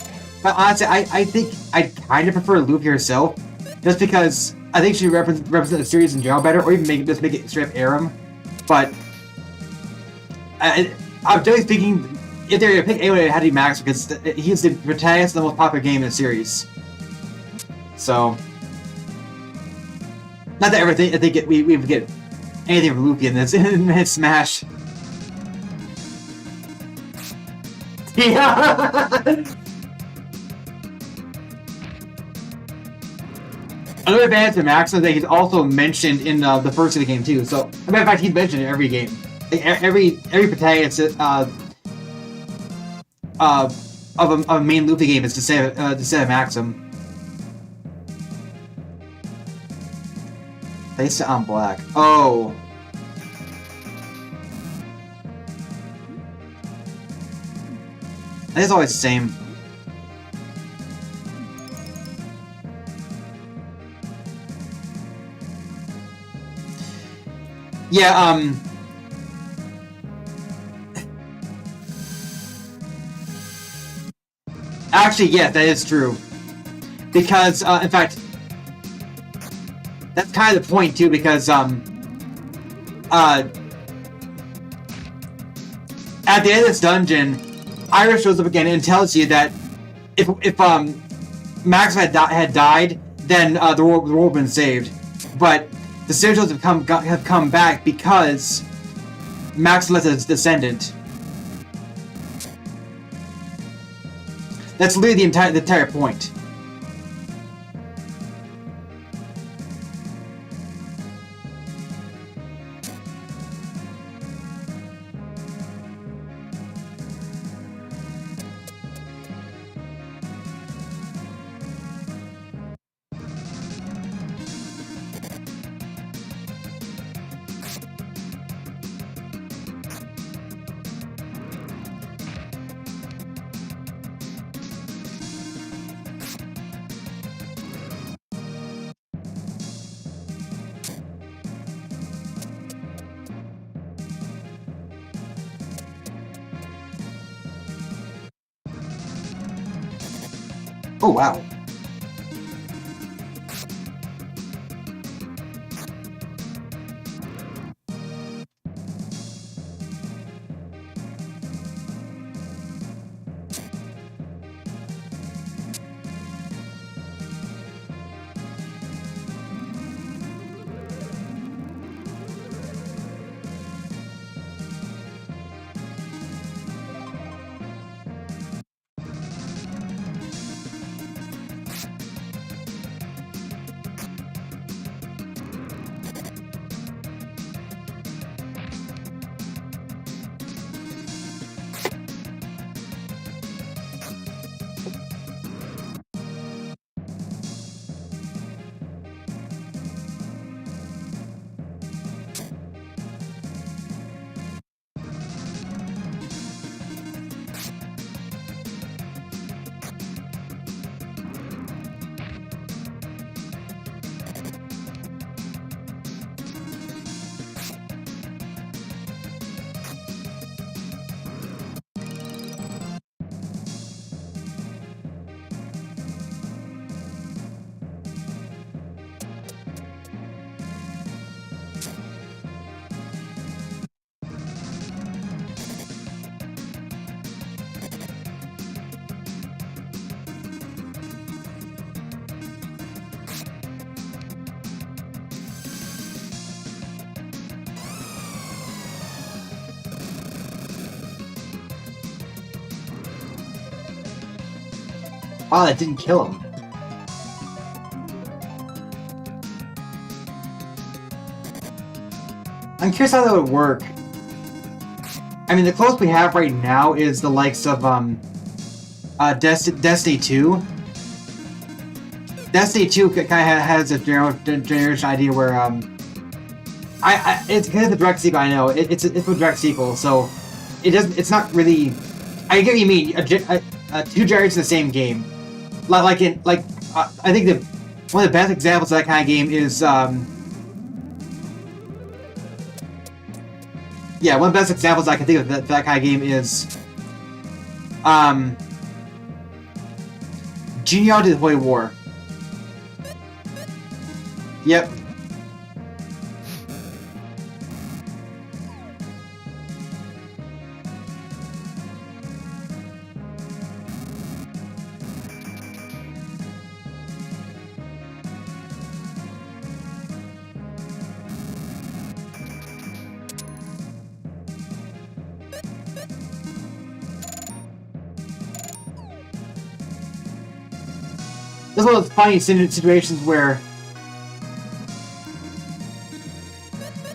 But honestly, I think I kind of prefer Lufia herself, just because I think she represents the series in general better, or even just make it straight up Aram. But I'm generally speaking, if they're gonna pick anyone, it had to be Max because he's the protagonist of the most popular game in the series. So, not that everything I think we would get anything from Lufia in this in Smash. Yeah. Another advantage to Max is that he's also mentioned in the first of the game too. So, as a matter of fact, he's mentioned in every game. Every protagonist of a main Lufia game is to say Maxim. Place it on black. Oh. It's always the same. Yeah, actually, yeah, that is true. Because, in fact, that's kind of the point, too, because, at the end of this dungeon, Iris shows up again and tells you that if Max had died, then the world would have been saved. But the Sigils have come back because Max left his descendant. That's literally the entire point. Oh, wow. Oh, that didn't kill him. I'm curious how that would work. I mean, the closest we have right now is the likes of Destiny 2. Destiny 2 kind of has a generation idea where it's kind of the direct sequel. I know it's a direct sequel, so it doesn't. It's not really. I get what you mean. Two generations in the same game, I think one of the best examples of that kind of game is yeah, one of the best examples I can think of that kind of game is Genealogy of the Holy War. Yep. This is one of those funny situations where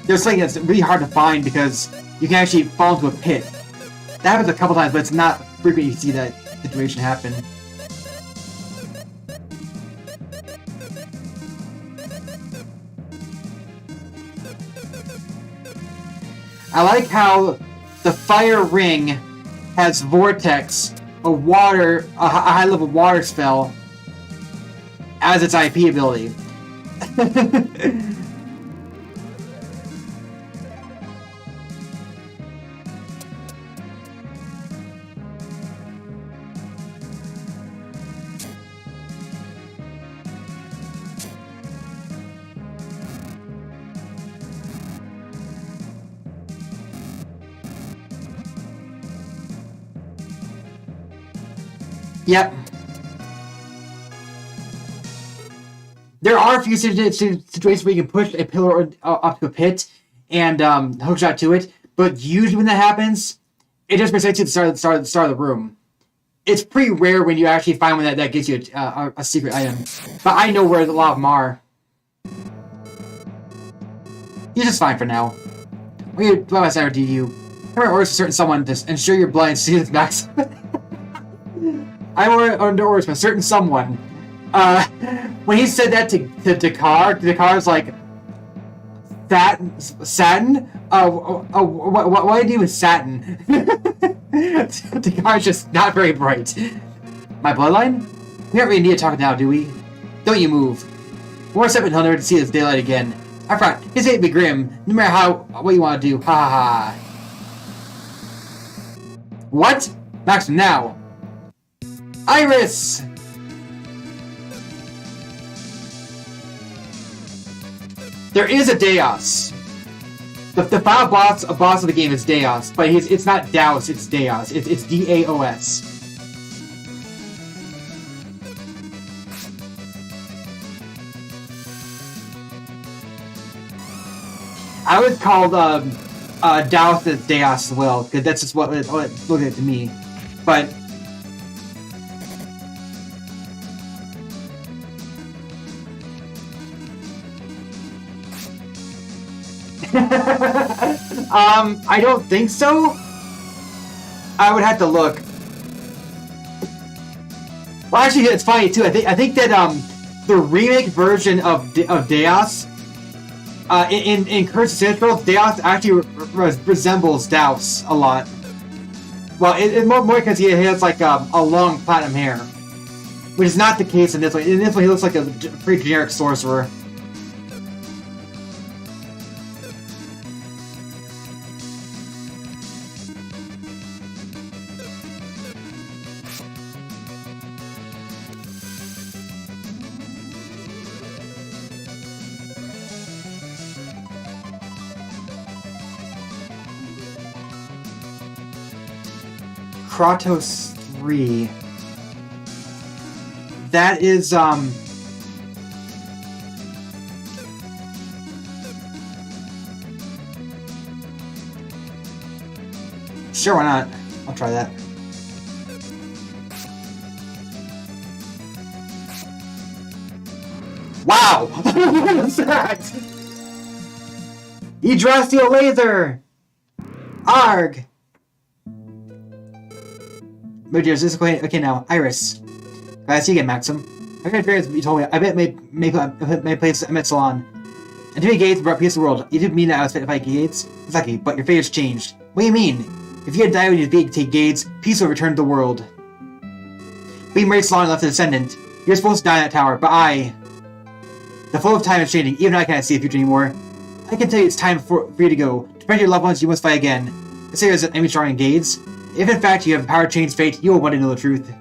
there's something that's really hard to find because you can actually fall into a pit. That happens a couple times, but it's not frequent you see that situation happen. I like how the fire ring has vortex, a high level water spell as its IP ability. Yep. There are a few situations where you can push a pillar up to a pit and hook shot to it, but usually when that happens, it just presents you at the start of the room. It's pretty rare when you actually find one that gives you a secret item. But I know where a lot of them are. He's just fine for now. What about Sarah, do you? Remember orders to certain someone to ensure your blind see this max. I under orders from a certain someone. When he said that to Dekar, Dekar's like, Satin? What do you do with Satin? Dekar's just not very bright. My bloodline? We don't really need to talk now, do we? Don't you move. More step and he'll never to see this daylight again. I forgot, his hate be grim, no matter what you want to do. Ha ha ha. What? Max now. Iris! There is a Deus. The final boss of the game is Deus, but it's not Daos, it's Deus. It's D-A-O-S. I would call Daos as Deus as well, because that's just what it looked like to me. But I don't think so. I would have to look. Well, actually, it's funny too. I think that the remake version of Deus in Curse of Central, Deus actually resembles Daos a lot. Well, it more because he has like a long platinum hair, which is not the case in this one. In this one, he looks like a pretty generic sorcerer. Kratos 3. That is sure, why not? I'll try that. Wow! What was that? Hydrasteel laser! Arg! But is this okay now? Iris. Glad to see you again, Maxim. I heard you told me. I bet may place Emmett Salon. And to be Gades brought peace to the world. You didn't mean that I was fit to fight Gades? Exactly, but your fate has changed. What do you mean? If you had died when you defeated take Gades, peace will return to the world. Being married Salon left a descendant. You're supposed to die in that tower, but I... The flow of time is changing. Even I can't see the future anymore. I can tell you it's time for you to go. To protect your loved ones, you must fight again. Say there's an enemy strong in Gades. If in fact you have the power to change fate, you will want to know the truth.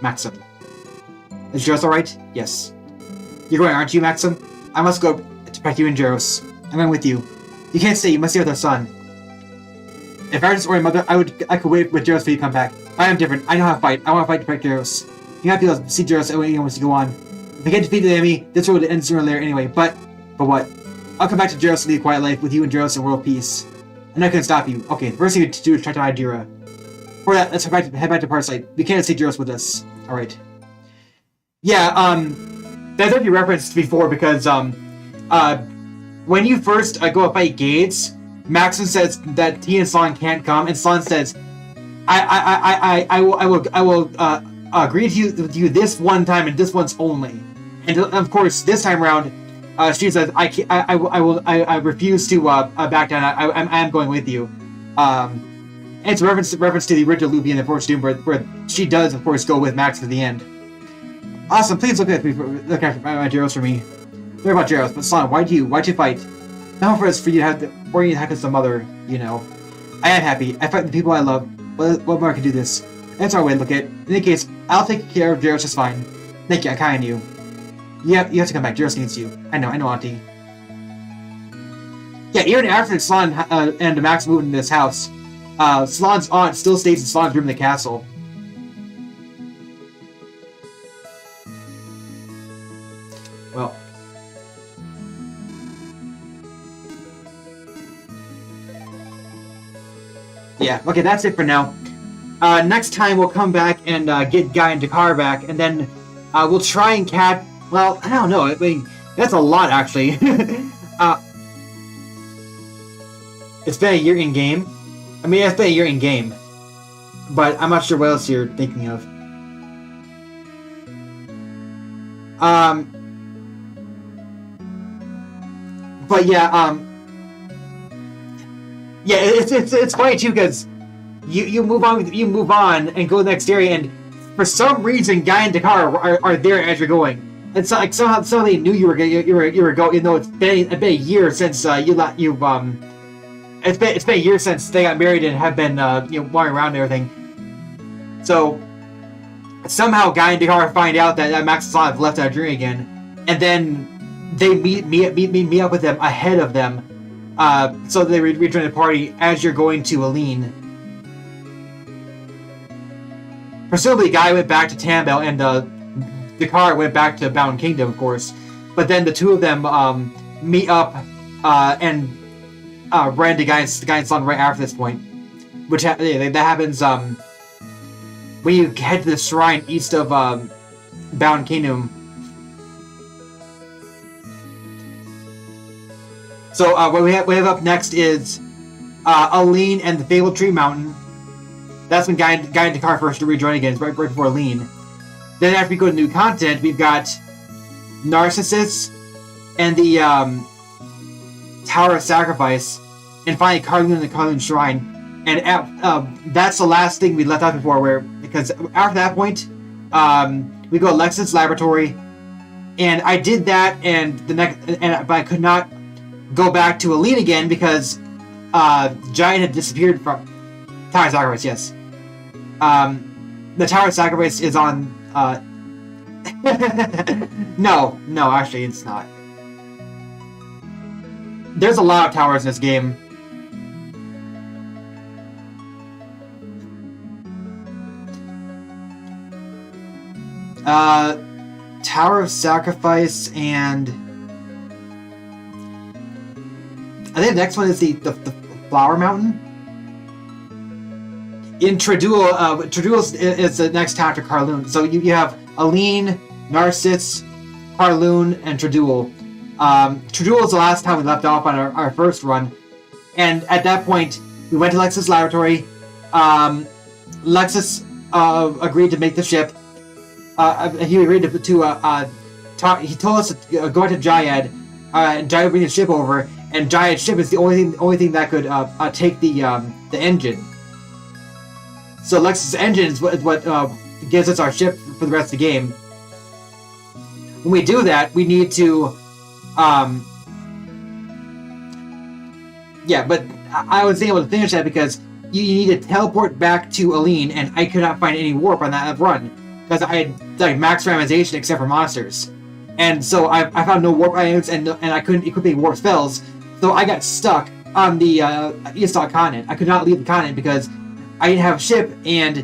Maxim. Is Jaros alright? Yes. You're going, aren't you, Maxim? I must go to protect you and Jaros. I'm going with you. You can't stay, you must stay with our son. If I were just or my mother, I could wait with Jaros for you to come back. I am different. I know how to fight. I want to fight to protect Jaros. You have to be able to see Jaros and he wants to go on. If we get defeated the enemy, this world would end sooner or later anyway, but what? I'll come back to Jaros and lead a quiet life with you and Jaros in world peace. I'm not gonna stop you. Okay, the first thing to do is try to hide Jira. For that, let's head back to Parsite. We can't take Jaros with us. Alright. Yeah, that's already referenced before because, when you first go and fight Gades, Maxim says that he and Salon can't come, and Salon says, I will agree with you this one time and this once only. And of course, this time around, she says, I refuse to back down. I am going with you. And it's a reference to the original Lufia in the Force Doom, where she does, of course, go with Max at the end. Awesome. Please look after my Jaros for me. Sorry about Jaros, but Salon, why'd you fight? Not for you to have with some other, you know. I am happy. I fight the people I love. What more can do this? That's our way to look at it. In any case, I'll take care of Jaros just fine. Thank you. I kind of you. Yeah, you have to come back. Jaros needs you. I know, Auntie. Yeah, even after Salon and Max moved into this house, Salon's aunt still stays in Salon's room in the castle. Well. Yeah, okay, that's it for now. Next time we'll come back and get Guy and Dekar back, and then we'll try and catch... Well, I don't know. I mean, that's a lot, actually. It's been a year in-game. I mean, it's been a year in-game. But I'm not sure what else you're thinking of. But yeah, yeah, it's funny too, because you move on and go to the next area, and for some reason, Guy and Dekar are there as you're going. It's like somehow they knew you were going. You know, it's been a year since it's been a year since they got married and have been wandering around and everything. So somehow Guy and Dekar find out that Max and Salon have left that dream again, and then they meet up with them ahead of them. So they rejoin the party as you're going to Aline. Presumably, Guy went back to Tambel, and Dekar went back to Bound Kingdom, of course. But then the two of them meet up and run into Guy and Salon right after this point. Which that happens when you head to the shrine east of Bound Kingdom. So what we have up next is Aline and the Fabled Tree Mountain. That's when Guy and Dekar first rejoin again, right before Aline. Then after we go to new content, we've got Narcissus and the Tower of Sacrifice, and finally Carloon and the Carloon Shrine. And that's the last thing we left out before, because after that point, we go to Lexus Laboratory, and I did that, but I could not go back to Aline again because Giant had disappeared from Tower of Sacrifice. Yes, the Tower of Sacrifice is on. No, actually, it's not. There's a lot of towers in this game. Tower of Sacrifice, and I think the next one is the Flower Mountain. in Tradul, Tradul is the next town after Karloon. So you have Aline, Narcissus, Karloon, and Tradul. Tradul is the last time we left off on our first run, and at that point we went to Lexus' laboratory. Lexus agreed to make the ship. He agreed to talk. He told us to go to Jayad, and Jayad would bring the ship over. And Jayad's ship is the only thing that could take the engine. So Lexus' engine is what gives us our ship for the rest of the game. When we do that, we need to, yeah. But I was able to finish that because you need to teleport back to Aline, and I could not find any warp on that run because I had like max randomization except for monsters, and so I found no warp items and I couldn't equip any warp spells. So I got stuck on the Eastall continent. I could not leave the continent because I didn't have a ship, and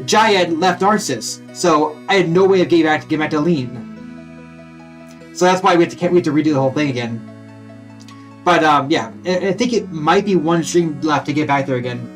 Jayad left Narcissus. So I had no way of getting back to Aline. So that's why we have to redo the whole thing again. But yeah, I think it might be one stream left to get back there again.